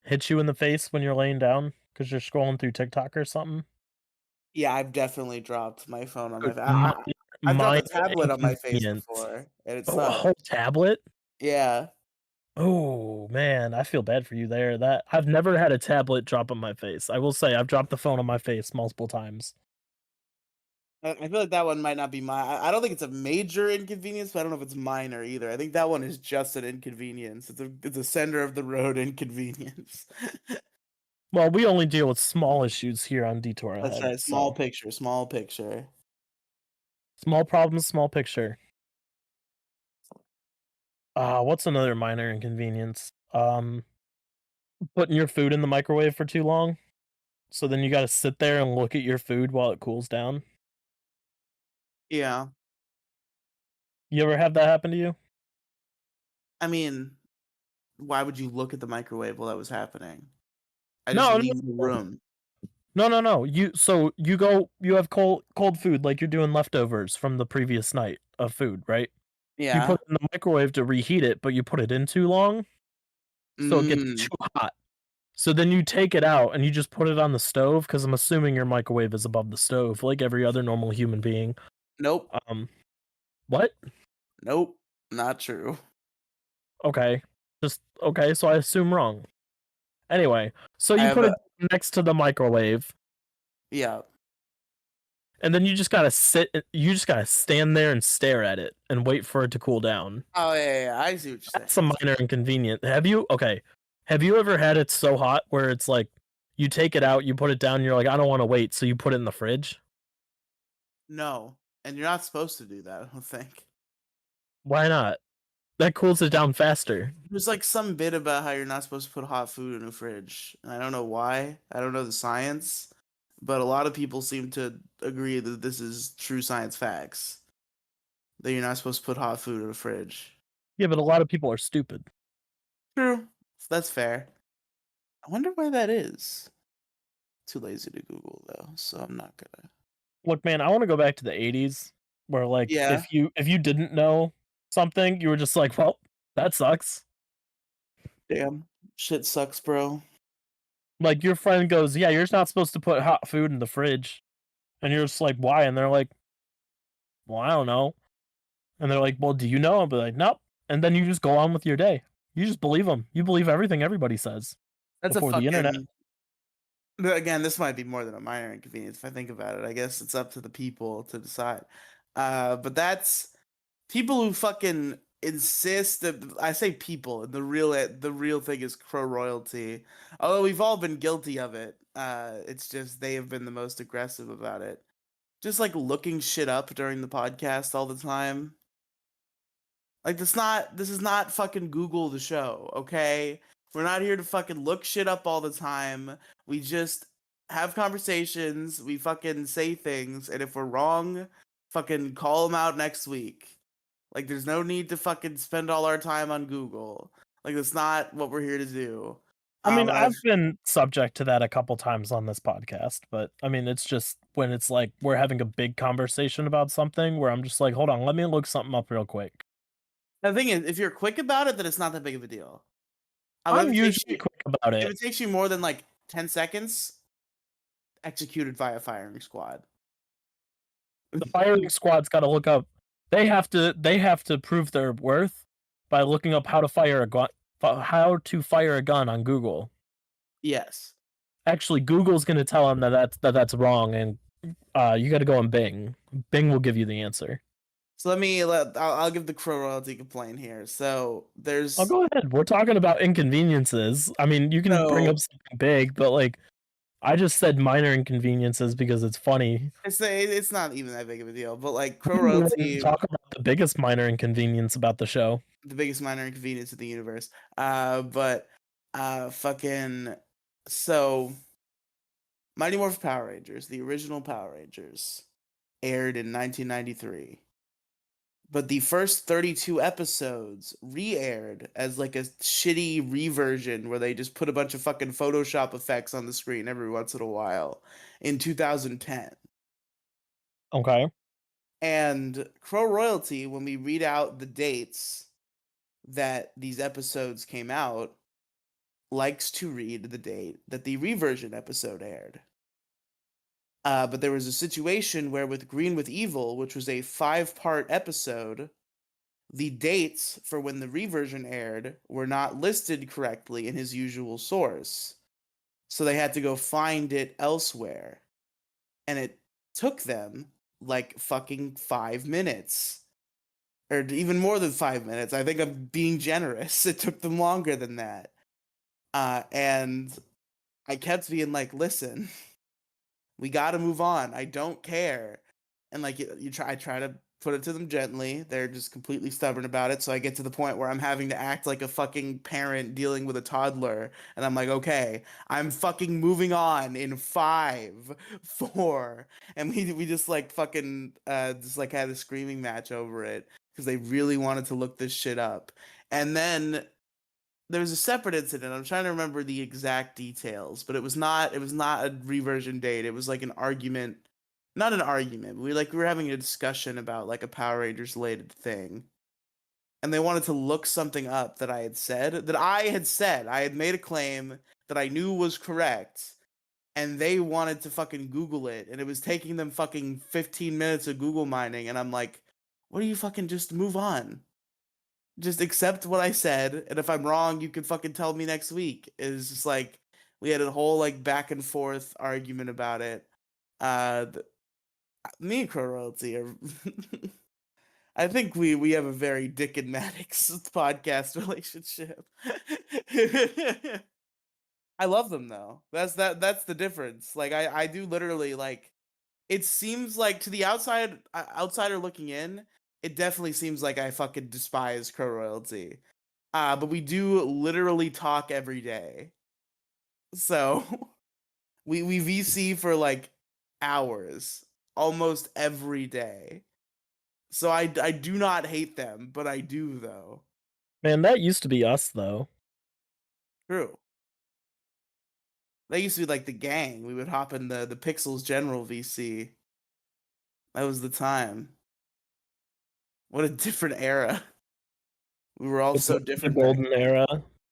hit you in the face when you're laying down because you're scrolling through TikTok or something? Yeah, I've definitely dropped my phone on my Dude, face. I've dropped minor a tablet on my face inconvenience. before, and it Oh, a sucked. whole tablet? Yeah. Oh man, I feel bad for you there. That I've never had a tablet drop on my face. I will say I've dropped the phone on my face multiple times. I feel like that one might not be I don't think it's a major inconvenience, but I don't know if it's minor either. I think that one is just an inconvenience. It's a center of the road inconvenience. Well, we only deal with small issues here on Detour That's Ahead, right. Small so picture. Small picture. small problems, small picture. What's another minor inconvenience? Putting your food in the microwave for too long, so then you gotta sit there and look at your food while it cools down. Yeah. You ever have that happen to you? I mean, why would you look at the microwave while that was happening? I just No, no, leave the no. room. No. You have cold food, like you're doing leftovers from the previous night of food, right? You Yeah. put it in the microwave to reheat it, but you put it in too long, so it gets Mm. too hot. So then you take it out and you just put it on the stove, because I'm assuming your microwave is above the stove, like every other normal human being. Nope. Um, what? Nope. Not true. Okay. Just okay, so I assume wrong. Anyway, so I you have put a it next to the microwave, yeah. and then you just gotta stand there and stare at it and wait for it to cool down. Oh yeah. I see what you're saying. That's a minor inconvenience. Have you ever had it so hot where it's like you take it out, you put it down, you're like, I don't want to wait, so you put it in the fridge? No, and you're not supposed to do that. I don't think. Why not? That cools it down faster. There's like some bit about how you're not supposed to put hot food in a fridge. And I don't know why. I don't know the science, but a lot of people seem to agree that this is true science facts. That you're not supposed to put hot food in a fridge. Yeah, but a lot of people are stupid. True. That's fair. I wonder why that is. Too lazy to Google though, so I'm not gonna. Look, man, I want to go back to the 80s where like Yeah. if you didn't know something, you were just like, well, that sucks. Damn. Shit sucks, bro. Like your friend goes, "Yeah, you're not supposed to put hot food in the fridge." And you're just like, "Why?" And they're like, "Well, I don't know." And they're like, "Well, do you know?" I'll be like, "Nope." And then you just go on with your day. You just believe them. You believe everything everybody says That's a before the internet. fucking. But again, this might be more than a minor inconvenience if I think about it. I guess it's up to the people to decide. But that's people who fucking insist that I say people, and the real thing is crow royalty. Although we've all been guilty of it. It's just they have been the most aggressive about it. Just like looking shit up during the podcast all the time. Like this is not fucking Google the show, okay? We're not here to fucking look shit up all the time. We just have conversations, we fucking say things, and if we're wrong, fucking call them out next week. Like there's no need to fucking spend all our time on Google. Like that's not what we're here to do. I mean, I've I've been subject to that a couple times on this podcast, but I mean, it's just when it's like we're having a big conversation about something where I'm just like, hold on, let me look something up real quick. the thing is, if you're quick about it, then it's not that big of a deal. But I'm usually quick about if it. it takes you more than like 10 seconds, executed via firing squad. The firing squad's got to look up. They have to prove their worth by looking up how to fire a gun on Google. Yes. Actually, Google's going to tell them that's wrong, and you got to go on Bing. Bing will give you the answer. So I'll give the crow royalty complaint here. So Oh, there's go ahead. We're talking about inconveniences. I mean, you can bring no up something big, but like I just said minor inconveniences because it's funny. it's not even that big of a deal, but like crow I'm willing to royalty, talk about the biggest minor inconvenience about the show. the biggest minor inconvenience in the universe. But fucking so Mighty Morphin Power Rangers, the original Power Rangers, aired in 1993. But the first 32 episodes re-aired as like a shitty reversion where they just put a bunch of fucking Photoshop effects on the screen every once in a while in 2010. Okay. And Crow Royalty, when we read out the dates that these episodes came out, likes to read the date that the reversion episode aired. But there was a situation where with Green with Evil, which was a 5-part episode, the dates for when the reversion aired were not listed correctly in his usual source. So they had to go find it elsewhere. And it took them like fucking 5 minutes. Or even more than 5 minutes. I think I'm being generous. It took them longer than that. And I kept being like, listen, we got to move on. I don't care. And like I try to put it to them gently. They're just completely stubborn about it. So I get to the point where I'm having to act like a fucking parent dealing with a toddler. And I'm like, okay, I'm fucking moving on in 5, 4. And we just like fucking just like had a screaming match over it because they really wanted to look this shit up. And then there was a separate incident. I'm trying to remember the exact details, but it was not a reversion date. It was like an argument, not an argument. We were having a discussion about like a Power Rangers related thing. And they wanted to look something up that I had said, that I had said. I had made a claim that I knew was correct, and they wanted to fucking Google it, and it was taking them fucking 15 minutes of Google mining, and I'm like, what do you fucking just move on? Just accept what I said, and if I'm wrong, you can fucking tell me next week. It's just like we had a whole like back and forth argument about it. Th- Me and Crow Royalty are I think we have a very Dick and Maddox podcast relationship. I love them though. That's the difference. Like I do literally like it seems like to the outsider looking in, it definitely seems like I fucking despise Crow Royalty. But we do literally talk every day. So we VC for like hours almost every day. So I do not hate them, but I do though. Man, that used to be us though. True. They used to be like the gang. We would hop in the Pixels General VC. That was the time. What a different era. We were all so The different back golden then. era.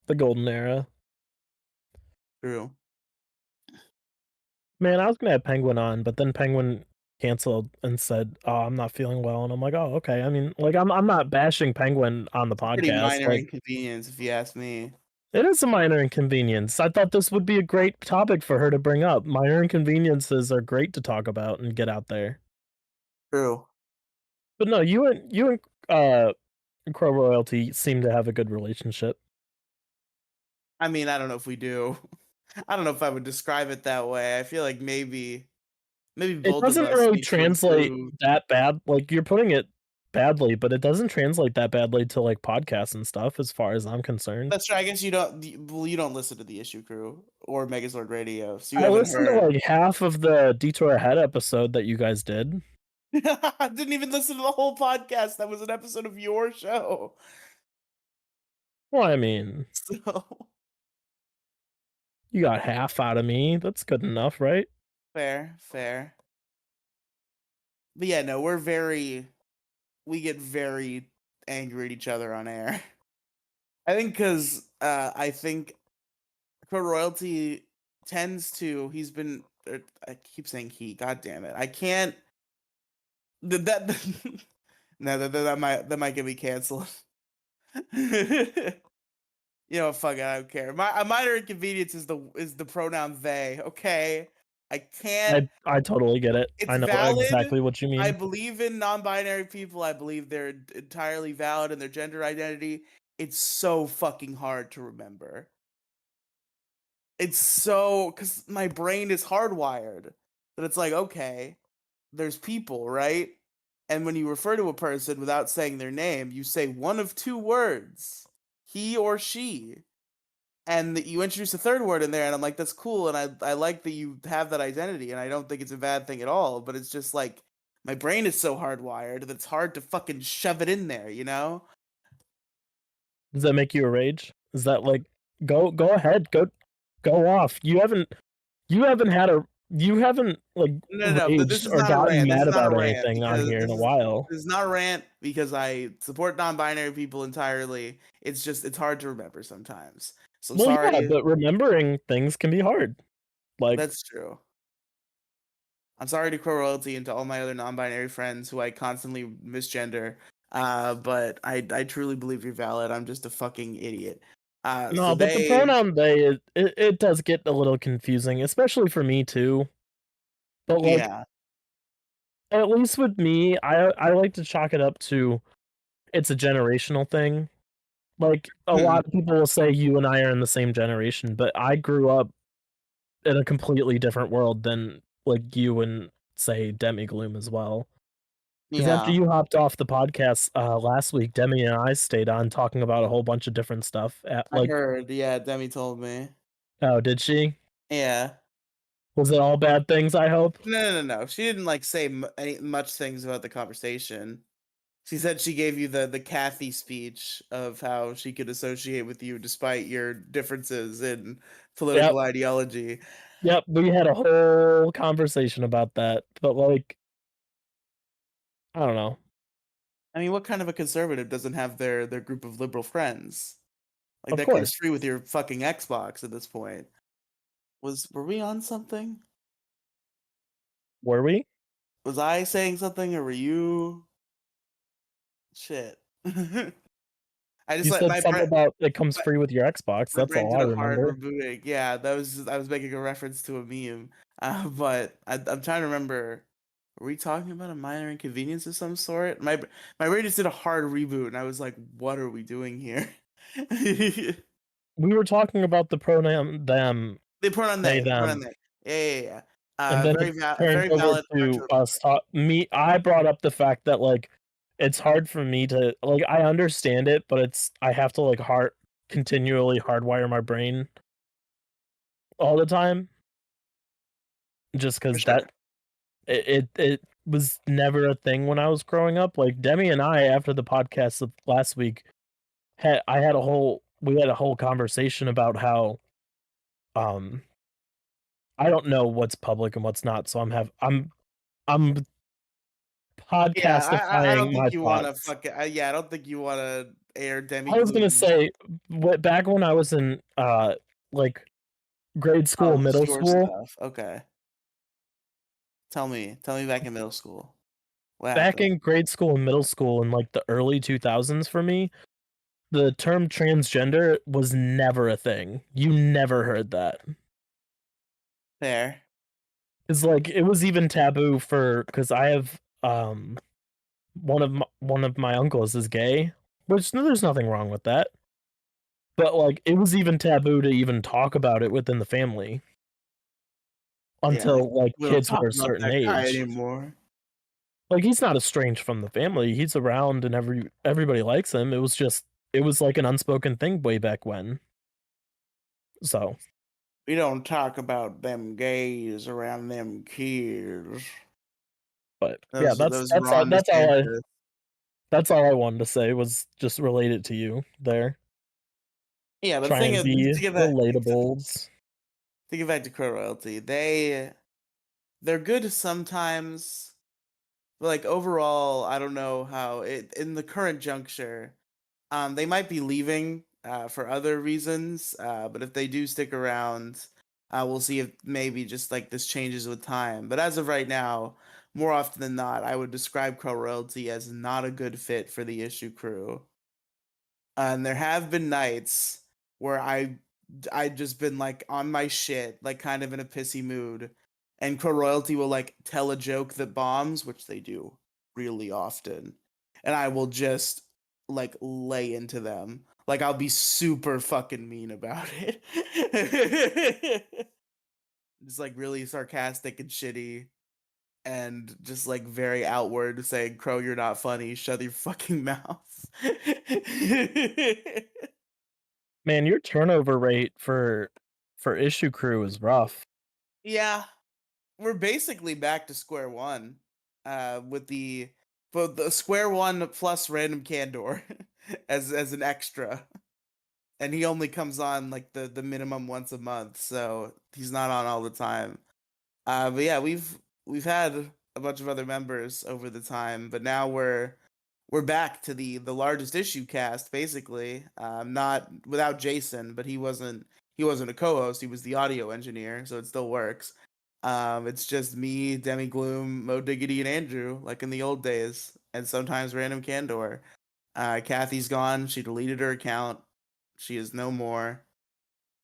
The golden era. True. Man, I was gonna have Penguin on, but then Penguin canceled and said, "Oh, I'm not feeling well," and I'm like, "Oh, okay." I mean, like, I'm not bashing Penguin on the Pretty podcast. minor Like, inconvenience if you ask me. it is a minor inconvenience. I thought this would be a great topic for her to bring up. Minor inconveniences are great to talk about and get out there. True. But no, you and uh Crow Royalty seem to have a good relationship. I mean, I don't know if we do. I don't know if I would describe it that way. I feel like maybe It both of doesn't us really need to translate improve. that bad. Like, you're putting it badly, but it doesn't translate that badly to like podcasts and stuff as far as I'm concerned. That's true. I guess you don't listen to the Issue Crew or Megazord Radio, so you I haven't listened to heard. like half of the Detour Ahead episode that you guys did. I didn't even listen to the whole podcast. That was an episode of your show. Well, I mean, So you got half out of me. That's good enough, right? fair, fair. But yeah, no, we get very angry at each other on air. I think because I think Crow Royalty tends to. He's been. I keep saying he. God damn it! I can't. That no, that might get me canceled. You know, fuck it, I don't care. A minor inconvenience is the pronoun they. Okay, I can't. I totally get it. It's I know valid. exactly what you I mean. believe in non-binary people. I believe they're entirely valid in their gender identity. It's so fucking hard to remember. It's so because my brain is hardwired that it's like, okay, there's people, right? And when you refer to a person without saying their name, you say one of two words, he or she. And that you introduce a third word in there, and I'm like, that's cool, and I like that you have that identity, and I don't think it's a bad thing at all, but it's just like my brain is so hardwired that it's hard to fucking shove it in there, you know? Does that make you a rage? Is that like go ahead, go off. You haven't like No, no, no. This raged is or not a gotten rant. This mad is not a about rant anything on because here in a while. this is not a rant because I support non-binary people entirely. It's just it's hard to remember sometimes. So I'm Well, yeah, sorry. but remembering things can be hard. Like, That's true. I'm sorry to Crow Royalty and to all my other non-binary friends who I constantly misgender. But I truly believe you're valid. I'm just a fucking idiot. So no, but the they, pronoun they it does get a little confusing, especially for me too. But like, yeah. at least with me, I like to chalk it up to it's a generational thing. Like, a Hmm. lot of people will say you and I are in the same generation, but I grew up in a completely different world than like you and say Demi Gloom as well. Because after Yeah, you hopped off the podcast last week, Demi and I stayed on talking about a whole bunch of different stuff. At I like, heard. Yeah, Demi told me. oh, did she? Yeah. Was it all bad things? I hope. No. She didn't like say much things about the conversation. She said she gave you the Kathy speech of how she could associate with you despite your differences in Yep, political ideology. yep. We had a whole conversation about that, but like, I don't know. I mean, what kind of a conservative doesn't have their group of liberal friends? Like Of that comes course, free with your fucking Xbox at this point. Were we on something? were we? Was I saying something or were you? Shit. I just You like said something about it comes my, free with your Xbox. my That's brain all I did a hard remember. rebooting. Yeah, I was making a reference to a meme. But I'm trying to remember. Were we talking about a minor inconvenience of some sort? My brain just did a hard reboot, and I was like, "What are we doing here?" We were talking about the pronoun them, They put on they they. Put on them, they. Yeah. and then it turned Very over valid to retro. us. Me, I brought up the fact that like it's hard for me to like. I understand it, but it's I have to like continually hardwire my brain all the time, just For because sure. it was never a thing when I was growing up. Like Demi and I, after the podcast of last week, had a whole we had a whole conversation about how um I don't know what's public and what's not, so I'm Yeah, I don't podcastifying think my you wanna thoughts. fuck yeah, I don't think you wanna air Demi I was gonna Gloom's say, back when I was in like grade oh, school, this is middle your school, stuff. Okay. Tell me back in middle school. What back happened? in grade school and middle school in like the early 2000s for me, the term transgender was never a thing. You never heard that. There. It's like it was even taboo for because I have one of my uncles is gay, which there's nothing wrong with that. But like it was even taboo to even talk about it within the family Yeah, like, until like we don't kids talk were a about certain that guy age. anymore. Like he's not estranged from the family. He's around and everybody likes him. It was like an unspoken thing way back when. So, We don't talk about them gays around them kids. but yeah, Those Ron DeSantis. that's all I wanted to say was just relate it to you there. Yeah, but the Try thing and is, be relatables. to get back to Crow Royalty, they're good sometimes. But like overall, I don't know how it in the current juncture. They might be leaving for other reasons, but if they do stick around, we'll see if maybe just like this changes with time. But as of right now, more often than not, I would describe Crow Royalty as not a good fit for the issue crew. And there have been nights where I just been like on my shit, like kind of in a pissy mood, and Crow Royalty will like tell a joke that bombs, which they do really often, and I will just like lay into them. Like I'll be super fucking mean about it. Just like really sarcastic and shitty and just like very outward saying, Crow, you're not funny, shut your fucking mouth. Man, your turnover rate for issue crew is rough. Yeah, we're basically back to square one. With the square one plus random candor as an extra. And he only comes on like the minimum once a month, so he's not on all the time. But yeah, we've had a bunch of other members over the time, but now we're back to the largest issue cast basically. Not without Jason, but he wasn't a co-host. He was the audio engineer, so it still works. It's just me, Demi Gloom, Mo Diggity, and Andrew, like in the old days, and sometimes random Candor. Kathy's gone. She deleted her account. She is no more.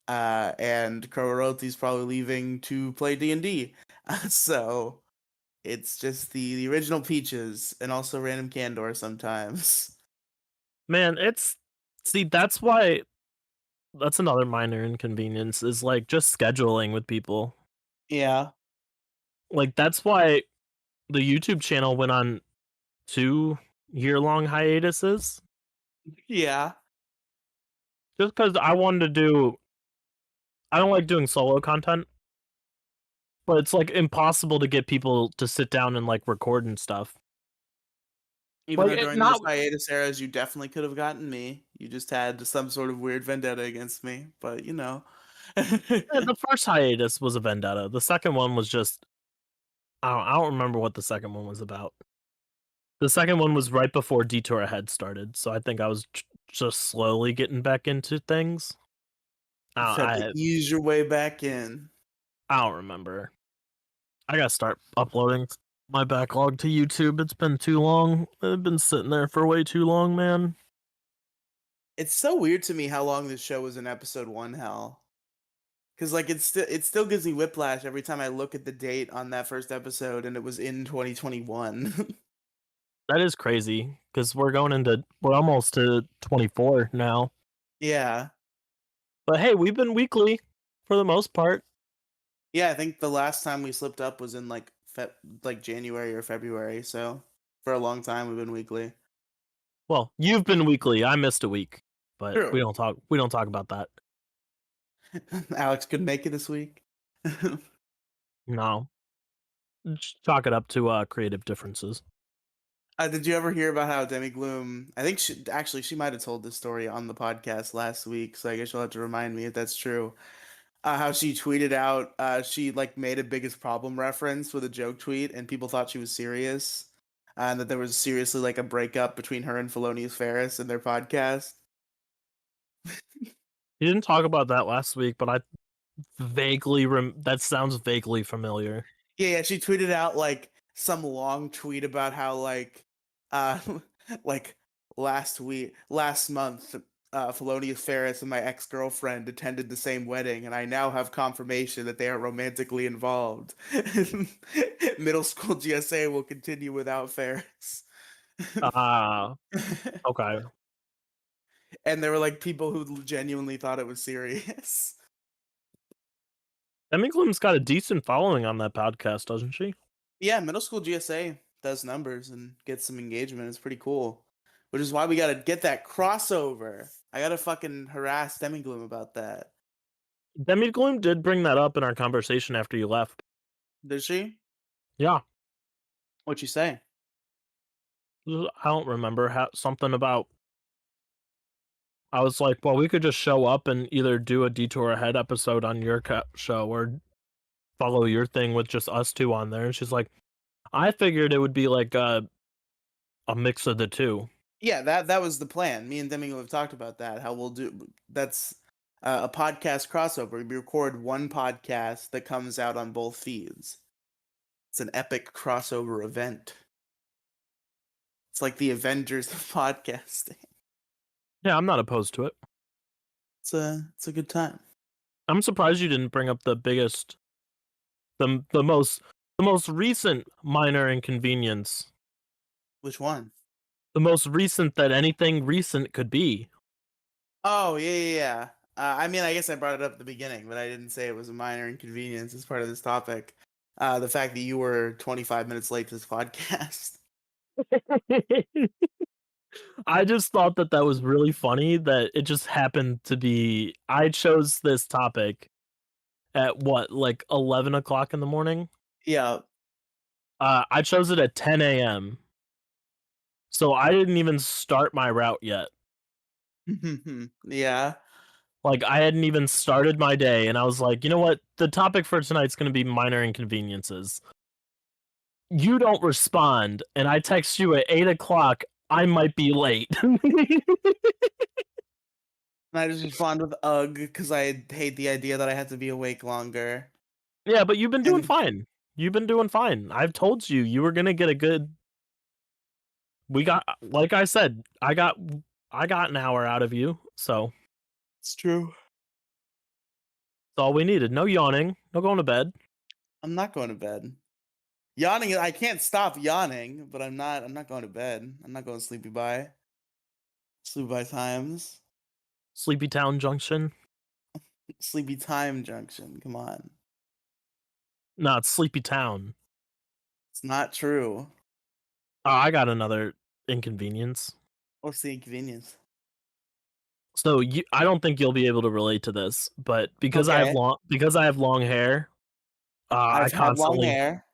And Crow Royalty's probably leaving to play D&D. So it's just the original Peaches and also random Candor sometimes. Man, it's see that's why that's another minor inconvenience is like just scheduling with people. Yeah. Like that's why the YouTube channel went on 2-year-long hiatuses. Yeah. Just because I wanted to do, I don't like doing solo content, but it's like impossible to get people to sit down and like record and stuff. Even Like though during those not hiatus eras, you definitely could have gotten me. You just had some sort of weird vendetta against me, but you know. the first hiatus was a vendetta. The second one was just I don't remember what the second one was about. The second one was right before Detour Ahead started, so I think I was just slowly getting back into things. Just have to I ease your way back in. I don't remember. I gotta start uploading my backlog to YouTube. It's been too long. I've been sitting there for way too long, man. It's so weird to me how long this show was in episode one hell. Cause like it still gives me whiplash every time I look at the date on that first episode and it was in 2021. That is crazy because we're almost to 24 now. Yeah. But hey, we've been weekly for the most part. Yeah, I think the last time we slipped up was in like January or February, so for a long time we've been weekly. Well, you've been weekly. I missed a week, but we True. don't talk. We don't talk about that. Alex couldn't make it this week. No, just chalk it up to creative differences. Did you ever hear about how Demi Gloom? I think she might have told this story on the podcast last week, so I guess you'll have to remind me if that's true. How she tweeted out, she like made a biggest problem reference with a joke tweet, and people thought she was serious, and that there was seriously like a breakup between her and Felonious Ferris in their podcast. You didn't talk about that last week, but I vaguely that sounds vaguely familiar. Yeah, she tweeted out like some long tweet about how uh like last month Felonious Ferris and my ex-girlfriend attended the same wedding and I now have confirmation that they are romantically involved. Middle school GSA will continue without Ferris. Ah, okay. And there were like people who genuinely thought it was serious. Demi Gloom's got a decent following on that podcast, doesn't she? Yeah, middle school GSA does numbers and gets some engagement. It's pretty cool. Which is why we gotta get that crossover. I gotta fucking harass Demigloom about that. Demi Gloom did bring that up in our conversation after you left. Did she? Yeah, What'd she say? I don't remember something about. I was like, well, we could just show up and either do a Detour Ahead episode on your show or follow your thing with just us two on there. And she's like, I figured it would be like a mix of the two. Yeah, that was the plan. Me and Demigloom have talked about that. How we'll do that's a podcast crossover. We record one podcast that comes out on both feeds. It's an epic crossover event. It's like the Avengers of podcasting. Yeah, I'm not opposed to it. It's a good time. I'm surprised you didn't bring up the biggest, the most recent minor inconvenience. Which one? The most recent that anything recent could be. Oh, yeah. I mean, I guess I brought it up at the beginning, but I didn't say it was a minor inconvenience as part of this topic. The fact that you were 25 minutes late to this podcast. I just thought that that was really funny that it just happened to be. I chose this topic at what, like 11 o'clock in the morning. Yeah. I chose it at 10 a.m. So I didn't even start my route yet. Yeah. Like I hadn't even started my day, and I was like, you know what? The topic for tonight's going to be minor inconveniences. You don't respond, and I text you at 8 o'clock. I might be late. And I just respond with ugh because I hate the idea that I have to be awake longer. Yeah, but you've been doing And fine. You've been doing fine. I've told you you were gonna get a good. We got, like I said, I got an hour out of you, so it's true. that's all we needed. No yawning, no going to bed. I'm not going to bed. Yawning, I can't stop yawning, but I'm not going to bed. I'm not going sleepy by. Sleepy by times. Sleepy Town Junction. Sleepy Time Junction. Come on. No, it's Sleepy Town. It's not true. Oh, I got another inconvenience. What's the inconvenience? So I don't think you'll be able to relate to this, but Okay. because I have long hair, I I've had long constantly hair.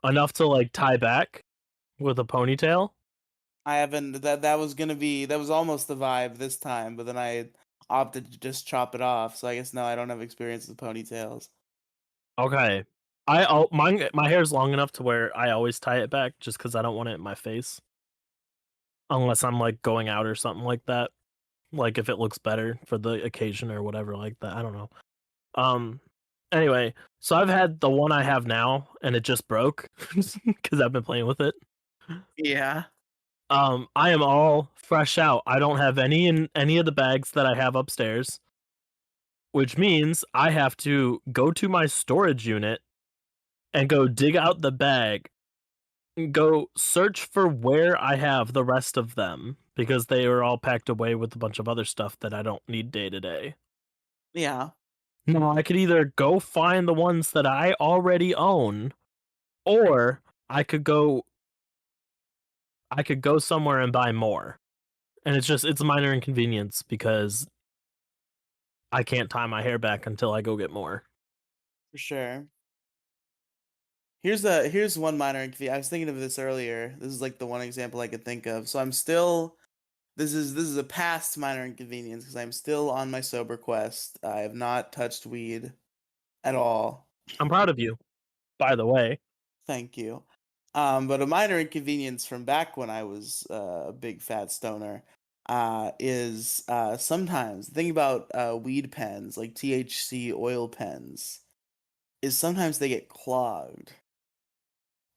enough to like tie back with a ponytail. I haven't that was gonna be that was almost the vibe this time, but then I opted to just chop it off. So I guess no, I don't have experience with ponytails. Okay, my hair is long enough to where I always tie it back just because I don't want it in my face, unless I'm like going out or something like that. Like if it looks better for the occasion or whatever like that. I don't know. Um. Anyway, so I've had the one I have now, and it just broke because I've been playing with it. Yeah. I am all fresh out. I don't have any in any of the bags that I have upstairs, which means I have to go to my storage unit and go dig out the bag, go search for where I have the rest of them because they are all packed away with a bunch of other stuff that I don't need day to day. Yeah. No, I could either go find the ones that I already own, or I could go I could go somewhere and buy more. And it's a minor inconvenience because I can't tie my hair back until I go get more. For sure. Here's one minor inconvenience. I was thinking of this earlier. This is like the one example I could think of. So I'm still this is a past minor inconvenience because I'm still on my sober quest. I have not touched weed at all. I'm proud of you, by the way. Thank you. But a minor inconvenience from back when I was a big fat stoner is sometimes the thing about weed pens, like THC oil pens, is sometimes they get clogged.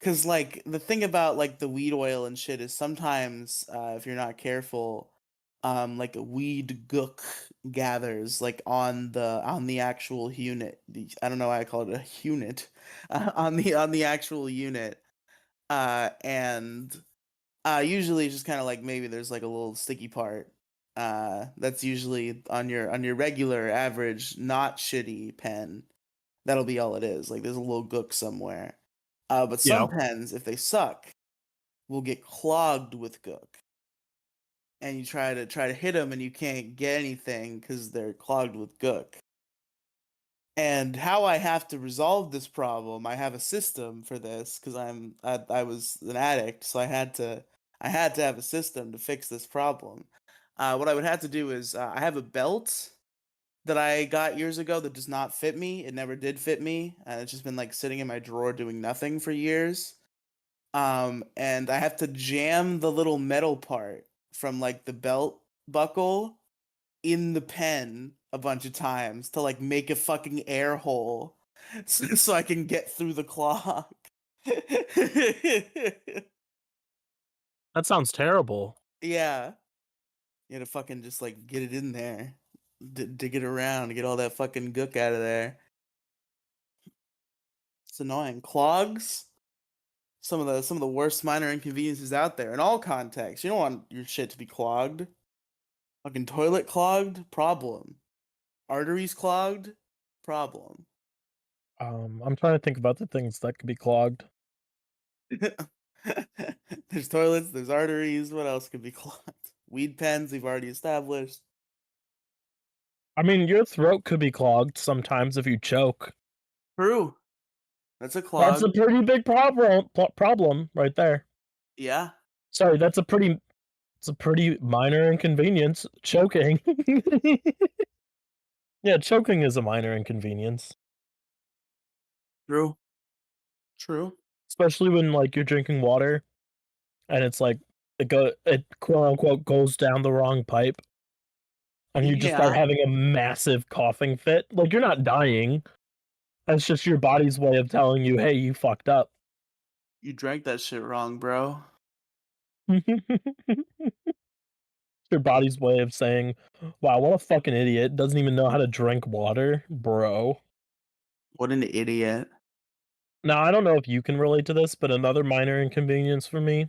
Cause like the thing about like the weed oil and shit is sometimes if you're not careful, like a weed gook gathers like on the actual unit. I don't know why I call it a unit. On the actual unit. And usually it's just kind of like maybe there's like a little sticky part. That's usually on your regular average not shitty pen. That'll be all it is. Like there's a little gook somewhere. But some Yeah. pens, if they suck, will get clogged with gook, and you try to hit them, and you can't get anything because they're clogged with gook. And how I have to resolve this problem, I have a system for this because I was an addict, so I had to have a system to fix this problem. What I would have to do is I have a belt that I got years ago that does not fit me. It never did fit me, and it's just been like sitting in my drawer doing nothing for years. And I have to jam the little metal part from like the belt buckle in the pen a bunch of times to like make a fucking air hole so I can get through the clog. That sounds terrible. Yeah, you had to fucking just like get it in there, dig it around, get all that fucking gook out of there. It's annoying. Clogs, some of the worst minor inconveniences out there in all contexts. You don't want your shit to be clogged. Fucking toilet clogged, problem. Arteries clogged, problem. I'm trying to think about the things that could be clogged. There's toilets, there's arteries. What else could be clogged? Weed pens, we've already established. I mean, your throat could be clogged sometimes if you choke. True. That's a That's a clog. pretty big problem right there. Yeah. Sorry, it's a pretty minor inconvenience. Choking. Yeah, choking is a minor inconvenience, True. True. especially when like you're drinking water and it's like it quote unquote goes down the wrong pipe and you just start Yeah. having a massive coughing fit. Like you're not dying. That's just your body's way of telling you, "Hey, you fucked up." You drank that shit wrong, bro. Your body's way of saying, "Wow, what a fucking idiot. Doesn't even know how to drink water, bro." What an idiot. Now, I don't know if you can relate to this, but another minor inconvenience for me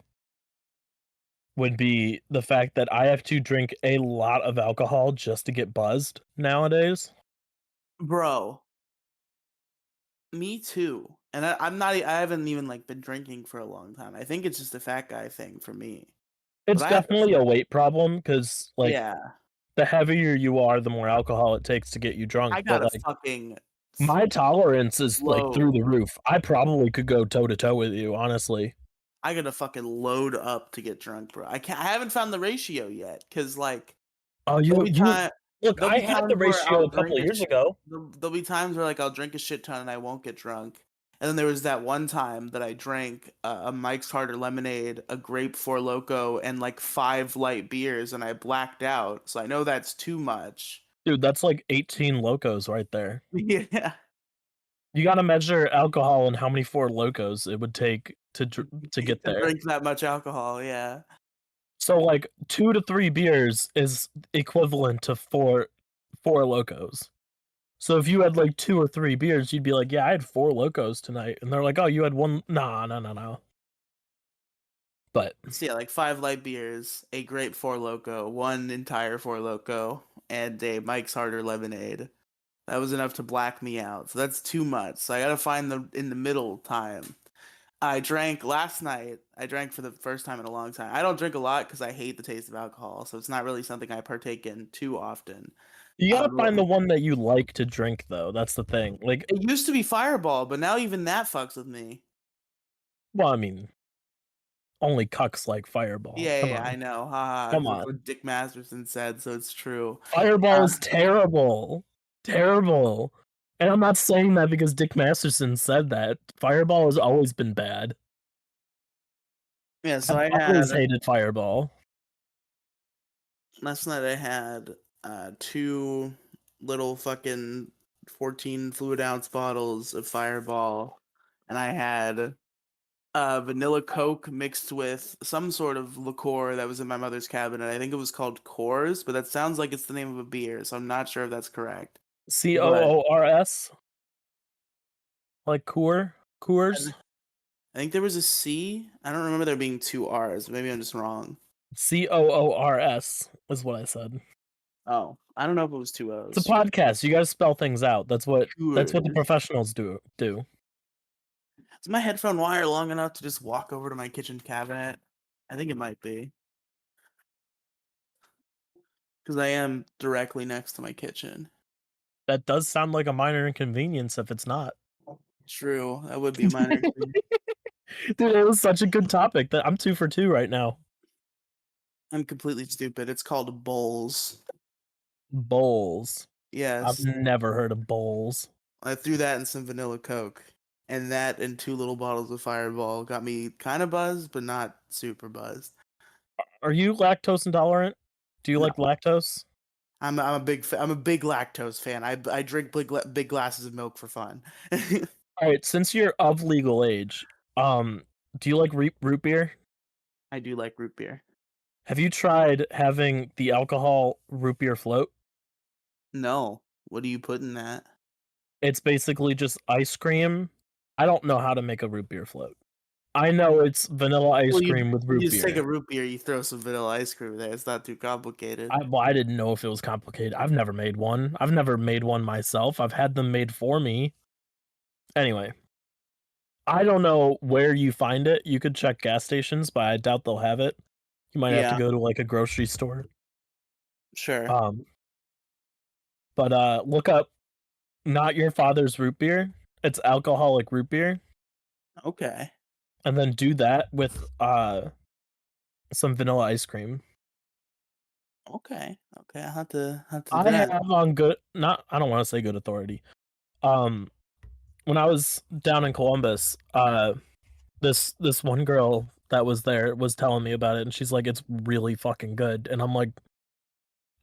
would be the fact that I have to drink a lot of alcohol just to get buzzed nowadays. Bro, me too. And I'm not. I haven't even like been drinking for a long time. I think it's just a fat guy thing for me. But It's I have to. definitely a weight problem because, like, Yeah, the heavier you are, the more alcohol it takes to get you drunk. I But gotta like, fucking my tolerance is like through load. the roof. I probably could go toe to toe with you, honestly. I gotta fucking load up to get drunk, bro. I can't. I haven't found the ratio yet, cause like Oh, there'll be you time. look. There'll I be had the times where ratio I'll a couple drink of a years shit. ago. There'll be times where like I'll drink a shit ton and I won't get drunk. And then there was that one time that I drank a Mike's Harder lemonade, a grape Four Loco, and like 5 light beers, and I blacked out. So I know that's too much. Dude, that's like 18 locos right there. Yeah, You gotta measure alcohol and how many Four Locos it would take to get to there. drink that much alcohol. Yeah. So like 2 to 3 beers is equivalent to four Locos. So if you had like 2 or 3 beers, you'd be like, "Yeah, I had 4 Locos tonight." And they're like, "Oh, you had one." Nah, no, no, no. But So yeah, like 5 light beers, a grape Four Loco, one entire Four Loco, and a Mike's Harder lemonade. That was enough to black me out. So that's too much. So I gotta find the in the middle time. I drank last night. I drank for the first time in a long time. I don't drink a lot because I hate the taste of alcohol, so it's not really something I partake in too often. you gotta find the But one that you like to drink though. That's the thing. Like, it used to be Fireball, but now even that fucks with me. well, I mean, only cucks like Fireball. Yeah, Come yeah, I on. know. Haha, Come that's on. what Dick Masterson said, so it's true. Fireball Uh, is terrible. Terrible. And I'm not saying that because Dick Masterson said that. Fireball has always been bad. yeah, so I've I always had hated Fireball. last night I had two little fucking 14 fluid ounce bottles of Fireball, and I had vanilla Coke mixed with some sort of liqueur that was in my mother's cabinet. I think it was called Coors, but that sounds like it's the name of a beer, so I'm not sure if that's correct. But Coors? Like I, Coors? th- I think there was a C. I don't remember there being two R's. Maybe I'm just wrong. Coors is what I said. Oh, I don't know if it was two It's a O's. podcast. You gotta spell things out. That's what the Coors. professionals do. Is my headphone wire long enough to just walk over to my kitchen cabinet? I think it might be. Because I am directly next to my kitchen. That does sound like a minor inconvenience if it's not. True, that would be minor. Dude, it was such a good topic that I'm 2 for 2 right now. I'm completely stupid. It's called bowls. Bowls. I've Yes, never heard of bowls. I threw that in some vanilla Coke. And that and 2 little bottles of Fireball got me kind of buzzed, but not super buzzed. Are you lactose intolerant? Do you No, like lactose? I'm a big lactose fan. I drink big glasses of milk for fun. All right, since you're of legal age, do you like root beer? I do like root beer. Have you tried having the alcohol root beer float? No, what do you put in that? It's basically just ice cream. I don't know how to make a root beer float. I know it's vanilla ice Well, cream with root you just take beer. a root beer, you throw some vanilla ice cream in there. It's not too complicated. I didn't know if it was complicated. I've never made one. I've never made one myself. I've had them made for me. Anyway, I don't know where you find it. You could check gas stations, but I doubt they'll have it. You might have to Yeah, go to like a grocery store. sure. Um, but look up Not Your Father's Root Beer. It's alcoholic root beer, Okay. and then do that with some vanilla ice cream. Okay. Okay. I'll have to do I that. have on good not I don't want to say good authority. Um, when I was down in Columbus, this one girl that was there was telling me about it, and she's like, "It's really fucking good." And I'm like,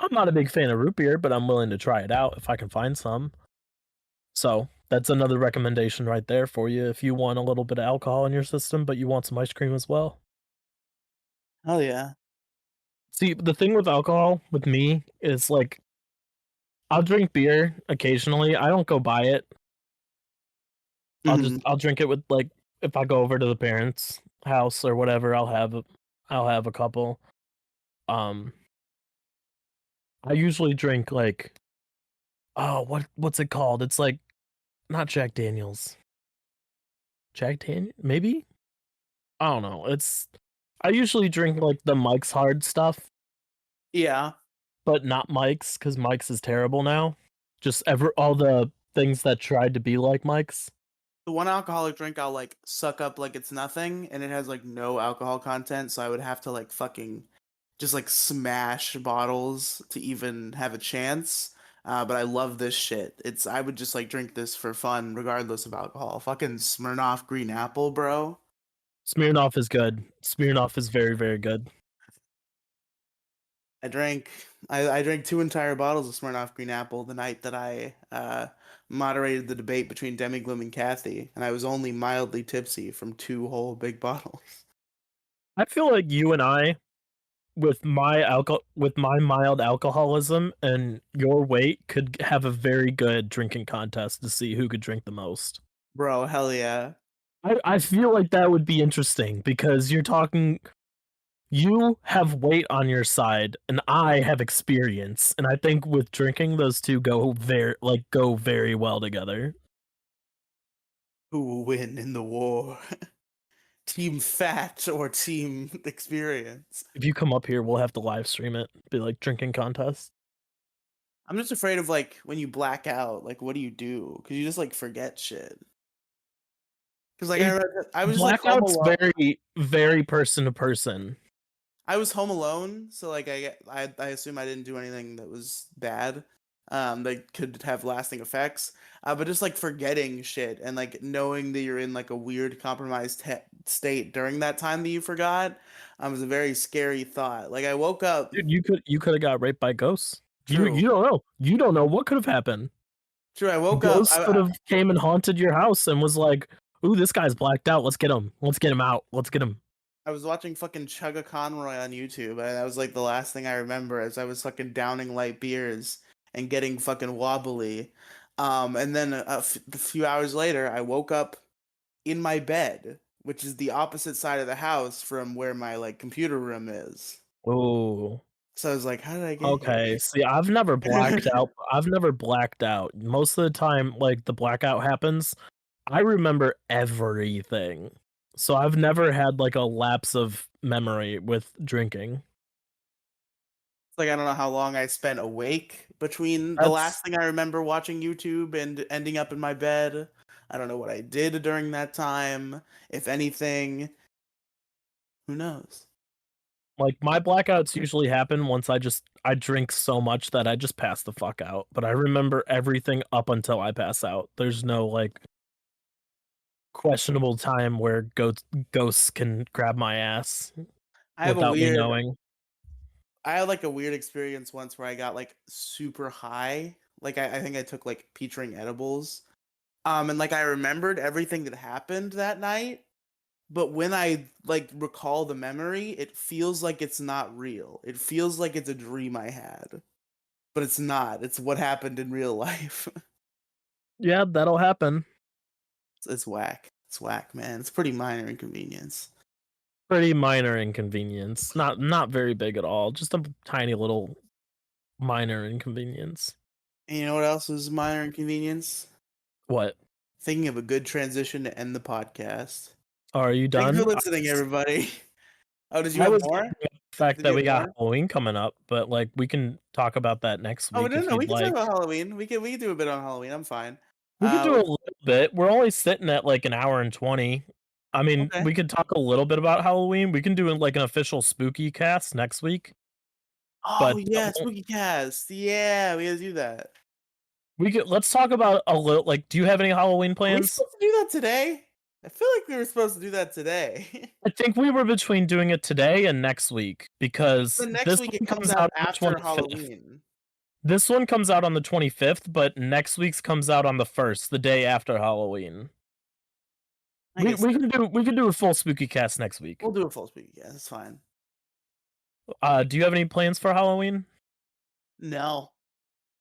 "I'm not a big fan of root beer, but I'm willing to try it out if I can find some." So that's another recommendation right there for you if you want a little bit of alcohol in your system, but you want some ice cream as well. Oh yeah. See, the thing with alcohol with me is like I'll drink beer occasionally. I don't go buy it. Hmm. I'll drink it with like if I go over to the parents' house or whatever, I'll have it. I'll have a couple. Um, I usually drink like, oh, what's it called? It's like not Jack Daniels. Jack Daniel, maybe? I don't know. I usually drink like the Mike's Hard stuff, Yeah. but not Mike's because Mike's is terrible now. Just ever all the things that tried to be like Mike's. The one alcoholic drink I'll like suck up like it's nothing, and it has like no alcohol content, so I would have to like fucking just like smash bottles to even have a chance. But I love this shit. I would just like drink this for fun, regardless of alcohol. Fucking Smirnoff Green Apple, bro. Smirnoff is good. Smirnoff is very, very good. I drank two entire bottles of Smirnoff Green Apple the night that I moderated the debate between Demi Gloom and Kathy, and I was only mildly tipsy from two whole big bottles. I feel like you and I, with my mild alcoholism and your weight, could have a very good drinking contest to see who could drink the most. Bro, hell yeah. I feel like that would be interesting because you have weight on your side and I have experience, and I think with drinking those two go very well together. Who will win in the war? Team fat or team experience? If you come up here, we'll have to live stream it. Be like drinking contest. I'm just afraid of like when you black out, like what do you do? Because you just like forget shit. Because like It, I was just like home blackout's alone. very very person to person. I was home alone, so like I assume I didn't do anything that was bad, that could have lasting effects. But just like forgetting shit and like knowing that you're in like a weird compromised state during that time that you forgot, was a very scary thought. Like I woke up. Dude, you could have got raped by ghosts. True, You don't know. You don't know what could have happened. true. I woke up. Ghosts could have came and haunted your house and was like, "Ooh, this guy's blacked out. Let's get him. Let's get him out. Let's get him." I was watching fucking Chugga Conroy on YouTube, and that was like the last thing I remember as I was fucking downing light beers and getting fucking wobbly. And then a few hours later, I woke up in my bed, which is the opposite side of the house from where my like computer room is. Oh. So I was like, how did I get here? Okay. See, I've never blacked out. I've never blacked out. Most of the time, like the blackout happens, I remember everything. So I've never had like a lapse of memory with drinking. It's like I don't know how long I spent awake between the That's last thing I remember watching YouTube and ending up in my bed. I don't know what I did during that time, if anything. Who knows? like my blackouts usually happen once I drink so much that I just pass the fuck out. But I remember everything up until I pass out. There's no like questionable time where ghosts can grab my ass I have a without me weird knowing. I had like a weird experience once where I got like super high. Like I think I took like peach ring edibles. And like I remembered everything that happened that night, but when I like recall the memory, it feels like it's not real. It feels like it's a dream I had. But it's not. It's what happened in real life. Yeah, that'll happen. It's whack. It's whack, man. It's pretty minor inconvenience. Pretty minor inconvenience. Not very big at all. Just a tiny little minor inconvenience. And you know what else is minor inconvenience? What? Thinking of a good transition to end the podcast. Are you Thank you for done? listening, everybody. Oh, did you I have was more? bringing up the fact Did that you have we got more? Halloween coming up, but like we can talk about that next Oh, week no, if no, we you'd can talk like. about Halloween. We can do a bit on Halloween. I'm fine. We could do a Let's little bit. We're only sitting at like an hour and 20. I mean, okay. we could talk a little bit about Halloween. We can do like an official spooky cast next week, Oh but yeah, Spooky Cast. Yeah, we gotta do that. let's talk about a little like do you have any Halloween Are we plans? supposed to do that today? I feel like we were supposed to do that today. I think we were between doing it today and next week because The next this week it one comes comes out out on the after 25th. Halloween. This one comes out on the 25th, but next week's comes out on the 1st, the day after Halloween. I guess We can do a full spooky cast next week. we'll do a full Spooky Cast. That's fine. Do you have any plans for Halloween? No,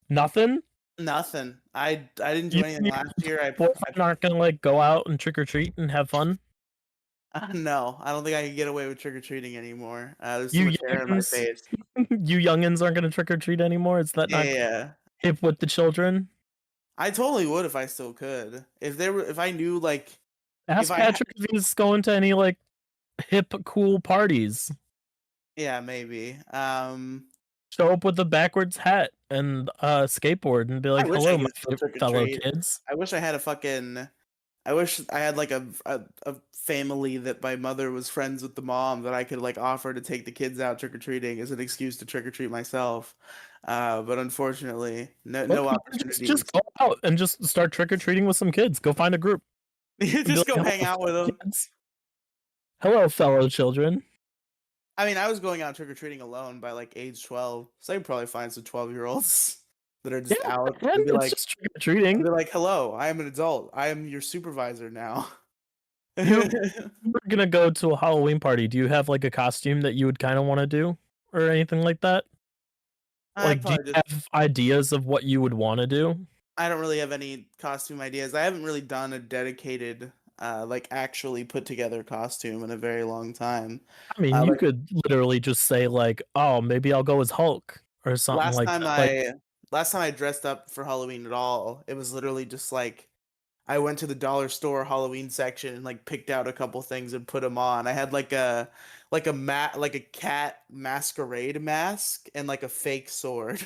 Nothing? nothing. I didn't do You anything and last your year. boyfriend aren't gonna like go out and trick or treat and have fun? No, I don't think I can get away with trick or treating anymore. There's too You much hair in my youngins, face. you youngins aren't gonna trick or treat anymore. Is that Yeah, not yeah. hip with the children? I totally would if I still could. If I knew like if Ask I Patrick if he's going to any like hip cool parties. yeah, maybe. Show up with a backwards hat and a skateboard and be I like, wish I "Hello, my could still trick or fellow treat. kids." I wish I had a fucking I wish I had like a family that my mother was friends with the mom that I could like offer to take the kids out trick or treating as an excuse to trick or treat myself. But unfortunately, no Look, man, just opportunities. go out and just start trick or treating with some kids. Go find a group and be Just like, go "Hello, hang out with fellow them. kids. Hello, fellow children." I mean, I was going out trick or treating alone by like age 12, so I could probably find some 12-year-olds that are Yeah, just out and it's just trick or and treating. be like, "Hello, I am an adult. I am your supervisor now." You We're gonna go to a Halloween party. Do you have like a costume that you would kind of want to do or anything like that? I Like, do you probably just have ideas of what you would want to do? I don't really have any costume ideas. I haven't really done a dedicated, like actually put together costume in a very long time. I mean, you Like could literally just say like, "Oh, maybe I'll go as Hulk" or something last like time that. Like, I dressed up for Halloween at all, it was literally just like I went to the dollar store Halloween section and like picked out a couple things and put them on. I had like a cat masquerade mask and like a fake sword.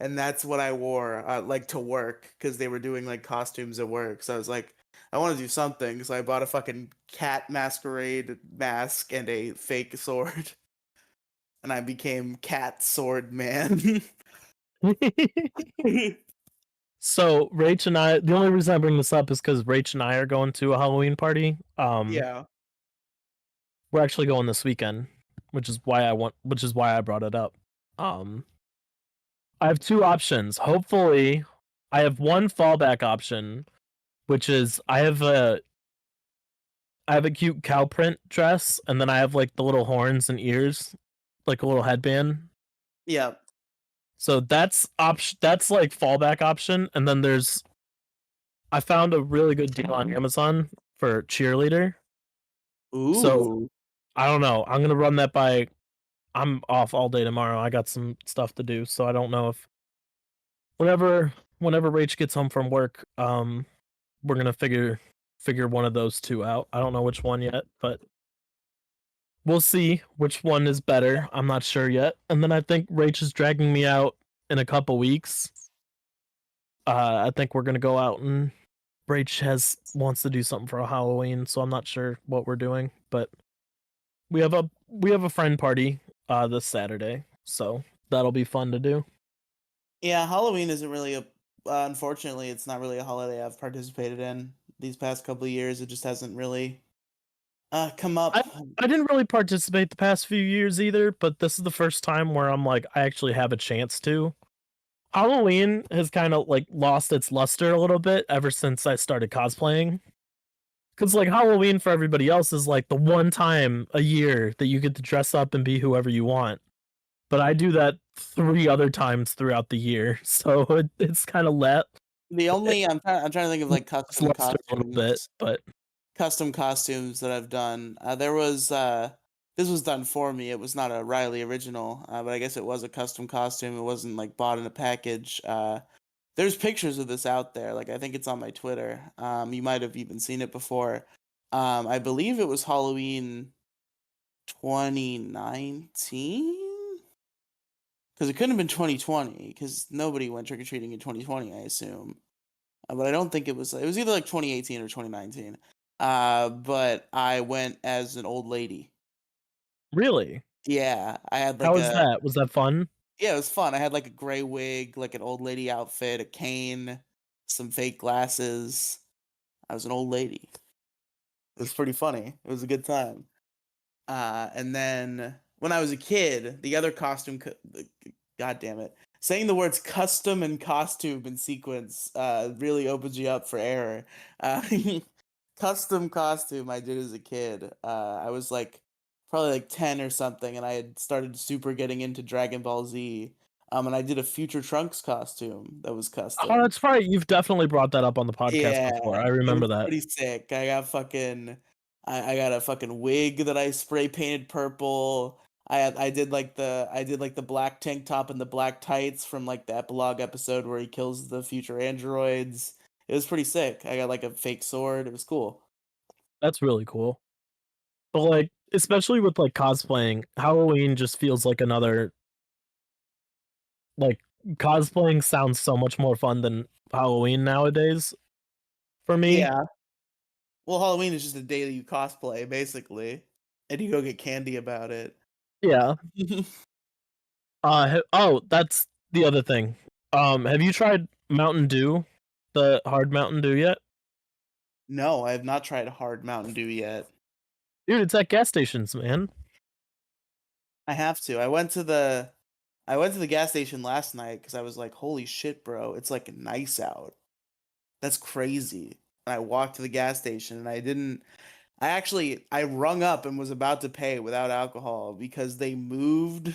And that's what I wore like to work because they were doing like costumes at work. So I was like, I want to do something, so I bought a fucking cat masquerade mask and a fake sword, and I became Cat Sword Man. so Rach and I. The only reason I bring this up is because Rach and I are going to a Halloween party. Yeah. We're actually going this weekend, which is why I brought it up. Um, I have two options. Hopefully, I have one fallback option, which is I have a cute cow print dress, and then I have like the little horns and ears, like a little headband. Yeah. So that's option. That's like fallback option, and then I found a really good deal on Amazon for cheerleader. So Ooh. I don't know. I'm gonna run that by. I'm off all day tomorrow. I got some stuff to do, so I don't know if whenever Rach gets home from work, we're gonna figure one of those two out. I don't know which one yet, but we'll see which one is better. I'm not sure yet. And then I think Rach is dragging me out in a couple weeks. I think we're gonna go out and Rach has wants to do something for Halloween, so I'm not sure what we're doing, but we have a friend party this Saturday, so that'll be fun to do. Yeah, Halloween isn't really a unfortunately, it's not really a holiday I've participated in these past couple of years. It just hasn't really come I up. I didn't really participate the past few years either, but this is the first time where I'm like I actually have a chance to. Halloween has kind of like lost its luster a little bit ever since I started cosplaying. Cause like Halloween for everybody else is like the one time a year that you get to dress up and be whoever you want. But I do that three other times throughout the year, so it's kind of The it only I'm trying to think of like lost luster a little bit. But custom costumes that I've done. There was this was done for me. It was not a Riley original, but I guess it was a custom costume. It wasn't like bought in a package. There's pictures of this out there. Like I think it's on my Twitter. You might have even seen it before. I believe it was Halloween 2019 because it couldn't have been 2020 because nobody went trick or treating in 2020. I assume. But I don't think it was. It was either like 2018 or 2019. But I went as an old lady. really, Yeah, I had how like was a that? Was that fun? yeah, it was fun. I had like a gray wig, like an old lady outfit, a cane, some fake glasses. I was an old lady. It was pretty funny. It was a good time. And then when I was a kid, the other God damn it, saying the words custom and costume in sequence really opens you up for error. Uh, custom costume I did as a kid. I was like probably like 10 or something, and I had started super getting into Dragon Ball Z. And I did a Future Trunks costume that was Oh, custom. that's right. You've definitely brought that up on the podcast Yeah, before. I it remember was that. pretty sick. I got fucking I got a fucking wig that I spray painted purple. I did like the black tank top and the black tights from like the epilogue episode where he kills the future androids. It was pretty sick. I got like a fake sword. It was cool. That's really cool. But like, especially with like cosplaying, Halloween just feels like another like cosplaying sounds so much more fun than Halloween nowadays for me. Yeah. Well, Halloween is just a day that you cosplay, basically, and you go get candy about it. Yeah. Oh, that's the other thing. Have you tried Mountain Dew, the hard Mountain Dew yet? No, I have not tried hard Mountain Dew yet. Dude, it's at gas stations, man. I have to. I went to the gas station last night because I was like, "Holy shit, bro! It's like nice out. That's crazy." And I walked to the gas station and I didn't. I rung up and was about to pay without alcohol because they moved.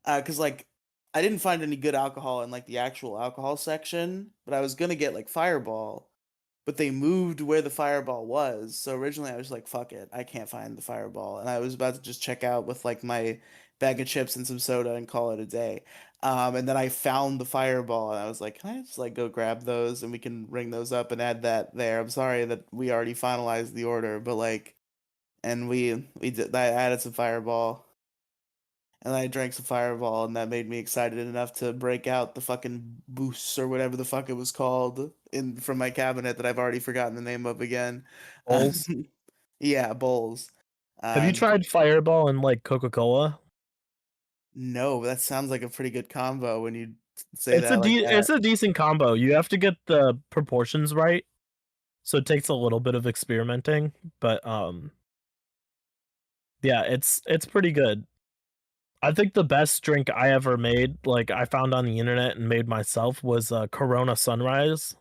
Because like I didn't find any good alcohol in like the actual alcohol section, but I was gonna get like Fireball, but they moved where the Fireball was. So originally I was like, "Fuck it, I can't find the Fireball," and I was about to just check out with like my bag of chips and some soda and call it a day. And then I found the Fireball, and I was like, "Can I just like go grab those and we can ring those up and add that there?" I'm sorry that we already finalized the order, but like, and we did. I added some Fireball and I drank some Fireball, and that made me excited enough to break out the fucking Boost or whatever the fuck it was called in from my cabinet that I've already forgotten the name of again. Bowls. Yeah, bowls. Have you Uh, tried Fireball and like Coca-Cola? no, that sounds like a pretty good combo when you say that like It's that. a decent combo. You have to get the proportions right, so it takes a little bit of experimenting, but yeah, it's pretty good. I think the best drink I ever made, like I found on the internet and made myself, was Corona Sunrise,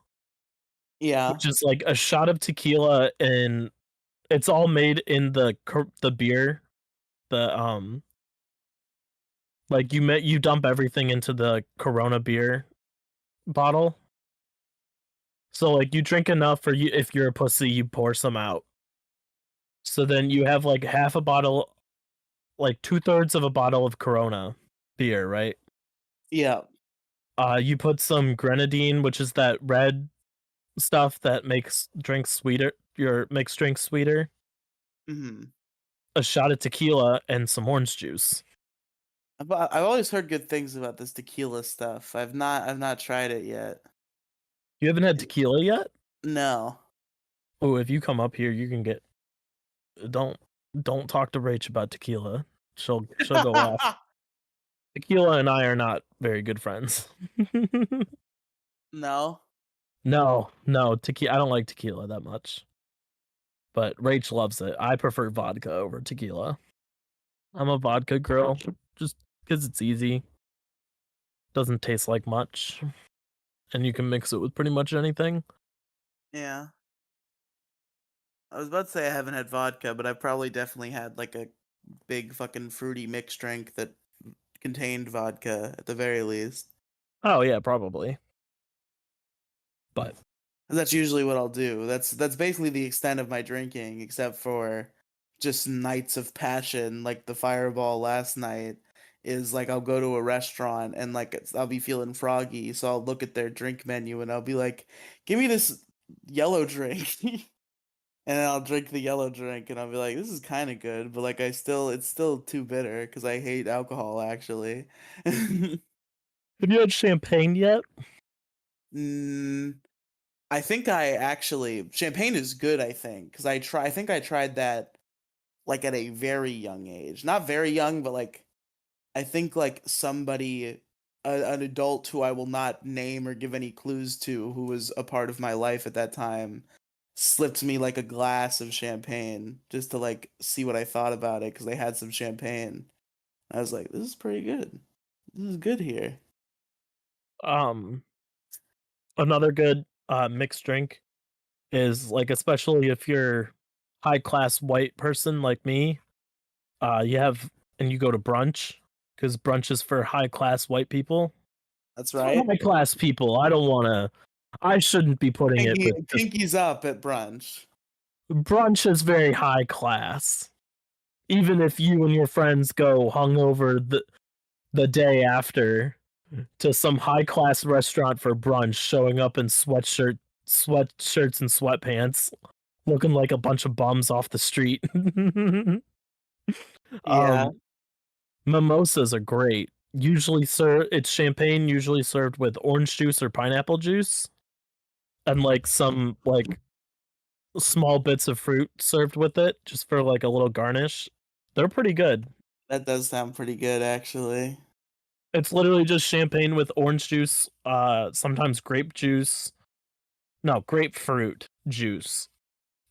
Yeah. which is like a shot of tequila, and it's all made in the beer. The like you dump everything into the Corona beer bottle. So like you drink enough for you, if you're a pussy, you pour some out. So then you have like half a bottle, like 2/3 of a bottle of Corona beer, right? Yeah. You put some grenadine, which is that red stuff that makes drinks sweeter. Your makes drinks sweeter. Hmm. A shot of tequila and some orange juice. I've always heard good things about this tequila stuff. I've not tried it yet. You haven't had tequila yet? No. Oh, if you come up here, you can get. Don't don't talk to Rach about tequila. She'll go off. Tequila and I are not very good friends. No. No, tequila. I don't like tequila that much, but Rach loves it. I prefer vodka over tequila. I'm a vodka girl, just because it's easy. Doesn't taste like much, and you can mix it with pretty much anything. Yeah. I was about to say I haven't had vodka, but I've probably definitely had like a big fucking fruity mixed drink that contained vodka at the very least. Oh yeah, probably. But And that's usually what I'll do. That's basically the extent of my drinking, except for just nights of passion, like the Fireball last night. Is like I'll go to a restaurant and like I'll be feeling froggy, so I'll look at their drink menu and I'll be like, "Give me this yellow drink." And then I'll drink the yellow drink and I'll be like, this is kind of good, but like it's still too bitter because I hate alcohol actually. have you had champagne yet? mm, I think I actually champagne is good, I think, because I think I tried that like at a very young age. Not very young, but like I think like somebody an adult who I will not name or give any clues to who was a part of my life at that time slipped me like a glass of champagne just to like see what I thought about it because they had some champagne. I was like, this is pretty good. This is good here. Um, Another good mixed drink is like, especially if you're high class white person like me, you have and you go to brunch, because brunch is for high class white people. That's It's for right. high class people. I don't want to. I shouldn't be putting it with just. Pinky's up at brunch. brunch is very high class. Even if you and your friends go hungover the day after to some high class restaurant for brunch, showing up in sweatshirts and sweatpants, looking like a bunch of bums off the street. Yeah, um, Mimosas are great. Usually served, it's champagne, usually served with orange juice or pineapple juice, and like some like small bits of fruit served with it, just for like a little garnish. They're pretty good. that does sound pretty good, actually. It's literally just champagne with orange juice, sometimes grape juice. No, grapefruit juice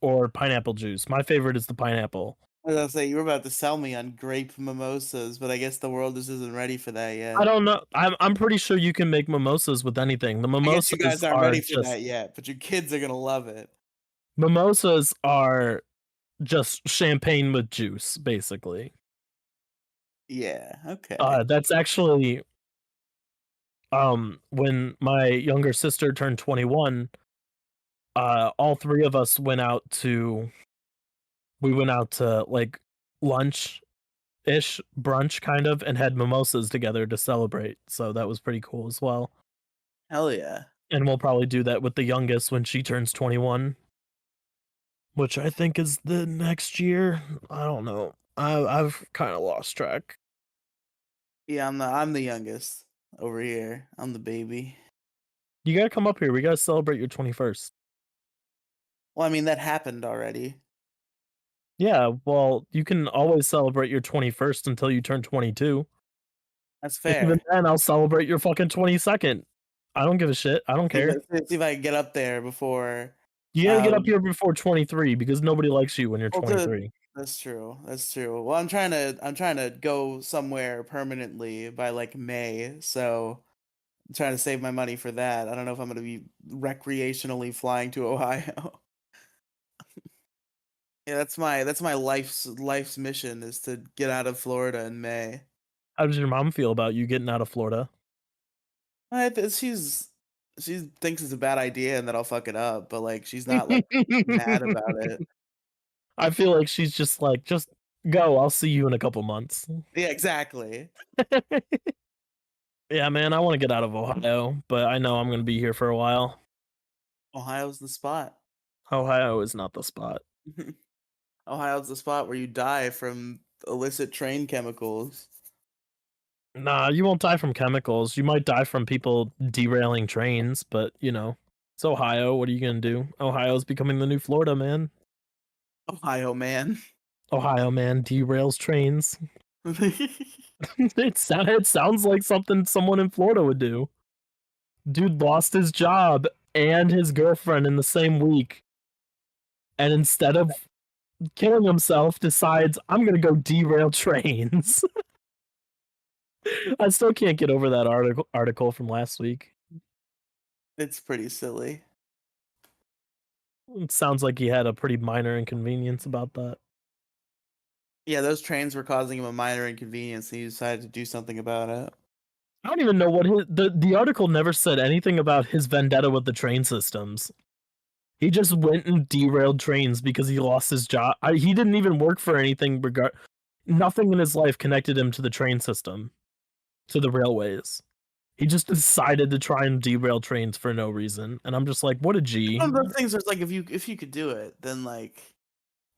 or pineapple juice. My favorite is the pineapple. I was gonna say you were about to sell me on grape mimosas, but I guess the world just isn't ready for that I yet. don't know. I'm pretty sure you can make mimosas with anything. The I guess you guys mimosas aren't are ready for just that yet, but your kids are gonna love it. mimosas are just champagne with juice, basically. Yeah, okay. That's actually when my younger sister turned 21, all three of us went out to like lunch ish brunch kind of and had mimosas together to celebrate. So that was pretty cool as well. Hell yeah. And we'll probably do that with the youngest when she turns 21, which I think is the next year. I don't know. I've kind of lost track. Yeah, I'm the youngest over here. I'm the baby. You gotta come up here. We gotta celebrate your 21st. Well, I mean that happened already. Yeah, well, you can always celebrate your 21st until you turn 22. That's And even fair. then, I'll celebrate your fucking 22nd. I don't give a shit. I don't care. See if I can get up there before. You gotta get up Um, here before 23 because nobody likes you when you're well, 23. that's true. That's true. Well, I'm trying to go somewhere permanently by like May, so I'm trying to save my money for that. I don't know if I'm gonna be recreationally flying to Ohio. Yeah, that's my life's mission is to get out of Florida in May. How does your mom feel about you getting out of Florida? She thinks it's a bad idea and that I'll fuck it up, but like she's not like mad about it. I feel like she's just like, just go. I'll see you in a couple months. Yeah, exactly. Yeah, man, I want to get out of Ohio, but I know I'm going to be here for a while. Ohio's the spot. Ohio is not the spot. Ohio's the spot where you die from illicit train chemicals. Nah, you won't die from chemicals. You might die from people derailing trains, but you know, it's Ohio. What are you going to do? Ohio's becoming the new Florida, man. Ohio man. Ohio man derails trains. It sounds like something someone in Florida would do. Dude lost his job and his girlfriend in the same week, and instead of killing himself, decides I'm gonna go derail trains. I still can't get over that article from last week. It's pretty silly. It sounds like he had a pretty minor inconvenience about that. Yeah, those trains were causing him a minor inconvenience and he decided to do something about it. I don't even know what the article never said anything about his vendetta with the train systems. He just went and derailed trains because he lost his job. He didn't even work for anything. Nothing in his life connected him to the train system, to the railways. He just decided to try and derail trains for no reason, and I'm just like, what a G. One of those things where it's like if you could do it, then like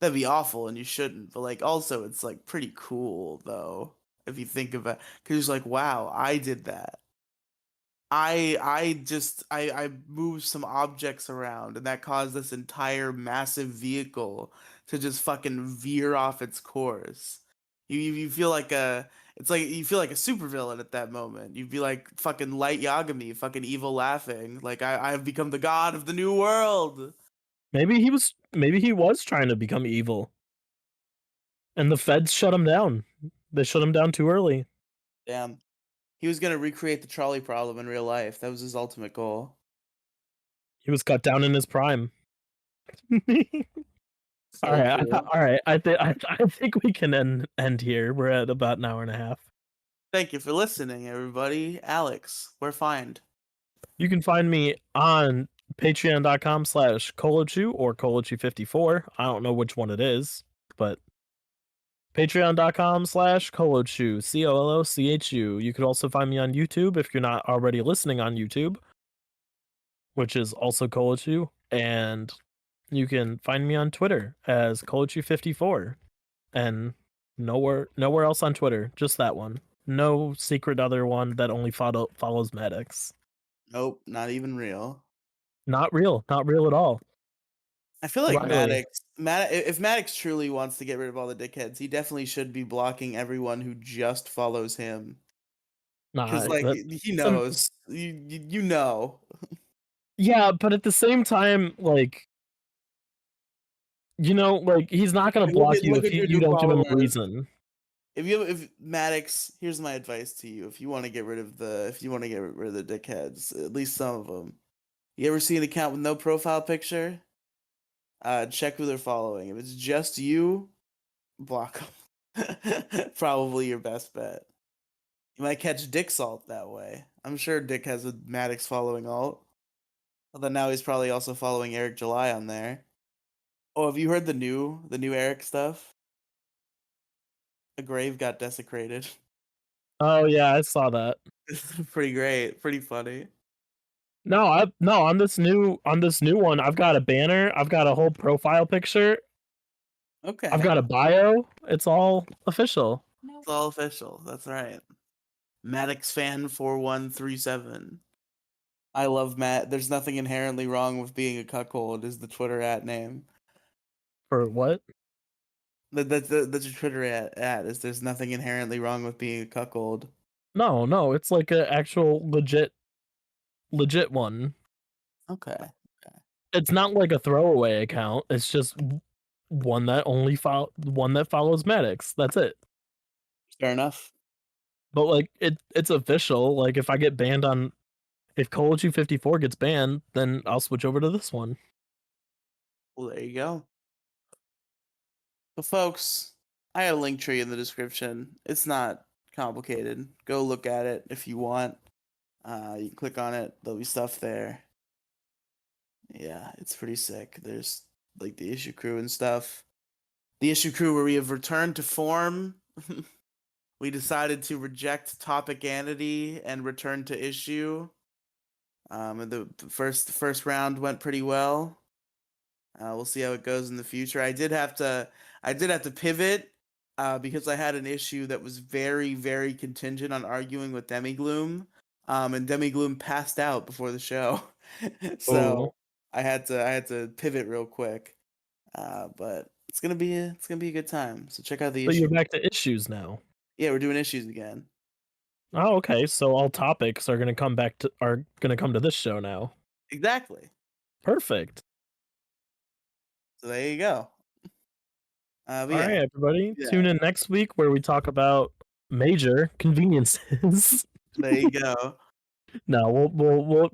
that'd be awful and you shouldn't. But like also it's like pretty cool though if you think about because it's like wow I did that. I moved some objects around and that caused this entire massive vehicle to just fucking veer off its course. You feel like a it's like you feel like a supervillain at that moment. You'd be like fucking Light Yagami, fucking evil laughing. Like I have become the god of the new world. Maybe he was trying to become evil, and the feds shut him down. They shut him down too early. Damn. He was gonna recreate the trolley problem in real life. That was his ultimate goal. He was cut down in his prime. All So right, true. all right. I think we can end here. We're at about an hour and a half. Thank you for listening, everybody. Alex, where find? You can find me on patreon.com/Kolochu or Kolochu54. I don't know which one it is, but patreon.com/Kolochu, Collochu. You could also find me on YouTube if you're not already listening on YouTube, which is also Kolochu. And you can find me on Twitter as Kolochu54. And nowhere else on Twitter, just that one. No secret other one that only follows medics. Nope, not even real. Not real at all. I feel like Riely. If Maddox truly wants to get rid of all the dickheads, he definitely should be blocking everyone who just follows him. Because Nah, like that he some knows, you know. yeah, but at the same time, like like he's not gonna Like, look block at you if you your new don't give him a followers. reason. If Maddox, here's my advice to you: if you want to get rid of the dickheads, at least some of them. You ever see an account with no profile picture? Check who they're following. If it's just you, block them. Probably your best bet. You might catch Dick Salt that way. I'm sure Dick has a Maddox following alt. Although now he's probably also following Eric July on there. Oh, have you heard the new Eric stuff? A grave got desecrated. Oh yeah, I saw that. It's pretty great, pretty funny. No, on this new one, I've got a banner, I've got a whole profile picture, I've Okay, got a bio. It's all official. it's all official. That's right. Maddox fan 4137. I love Matt. There's nothing inherently wrong with being a cuckold. Is the Twitter name? For what? That's your Twitter Is there's nothing inherently wrong with being a cuckold. No, it's like an actual legit one. Okay. It's not like a throwaway account. It's just one that follows medics. That's it. Fair enough. But like it's official. Like if Kolochu54 gets banned, then I'll switch over to this one. Well, there you go. But folks, I got a link tree in the description. It's not complicated. Go look at it if you want. You can click on it. There'll be stuff there. Yeah, it's pretty sick. There's like the issue crew and stuff. The issue crew where we have returned to form. We decided to reject topicanity and return to issue. And the first round went pretty well. We'll see how it goes in the future. I did have to pivot because I had an issue that was very, very contingent on arguing with Demigloom. And Demigloom passed out before the show. Oh, So I had to pivot real quick. But it's gonna be a good time. So check out the so you're issue. back to issues now. Yeah, we're doing issues again. Oh, okay. So all topics are gonna come to this show now. Exactly. Perfect. So there you go. But All right, yeah, everybody. yeah. Tune in next week where we talk about major conveniences. There you go. No,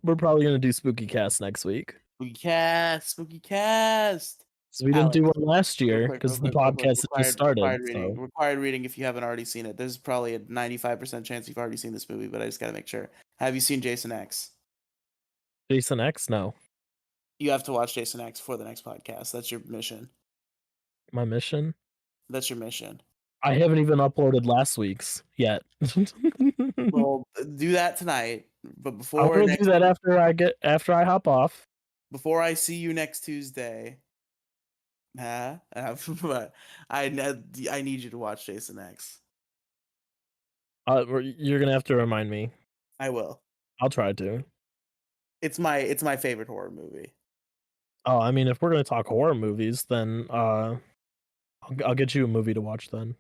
we're probably gonna do spooky cast next week. Spooky cast. So we didn't do Alex, one last year because the real quick. podcast had just started. So Required reading. If you haven't already seen it, there's probably a 95% chance you've already seen this movie, but I just gotta make sure. Have you seen Jason X? Jason X, no. You have to watch Jason X for the next podcast. That's your mission. My mission. That's your mission. I haven't even uploaded last week's yet. Well, do that tonight. But I will do that after I hop off. before I see you next Tuesday. But I need you to watch Jason X. You're gonna have to remind me. I will. I'll try to. It's my favorite horror movie. Oh, I mean, if we're gonna talk horror movies, then I'll get you a movie to watch then.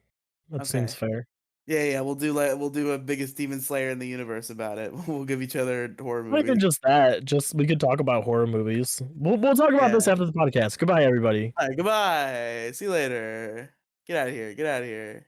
That seems Okay. fair. Yeah. We'll do a biggest demon slayer in the universe about it. We'll give each other horror Not even movies. just that. Just we could talk about horror movies. We'll talk about this Yeah. after the podcast. Goodbye, everybody. All right. Goodbye. See you later. Get out of here. Get out of here.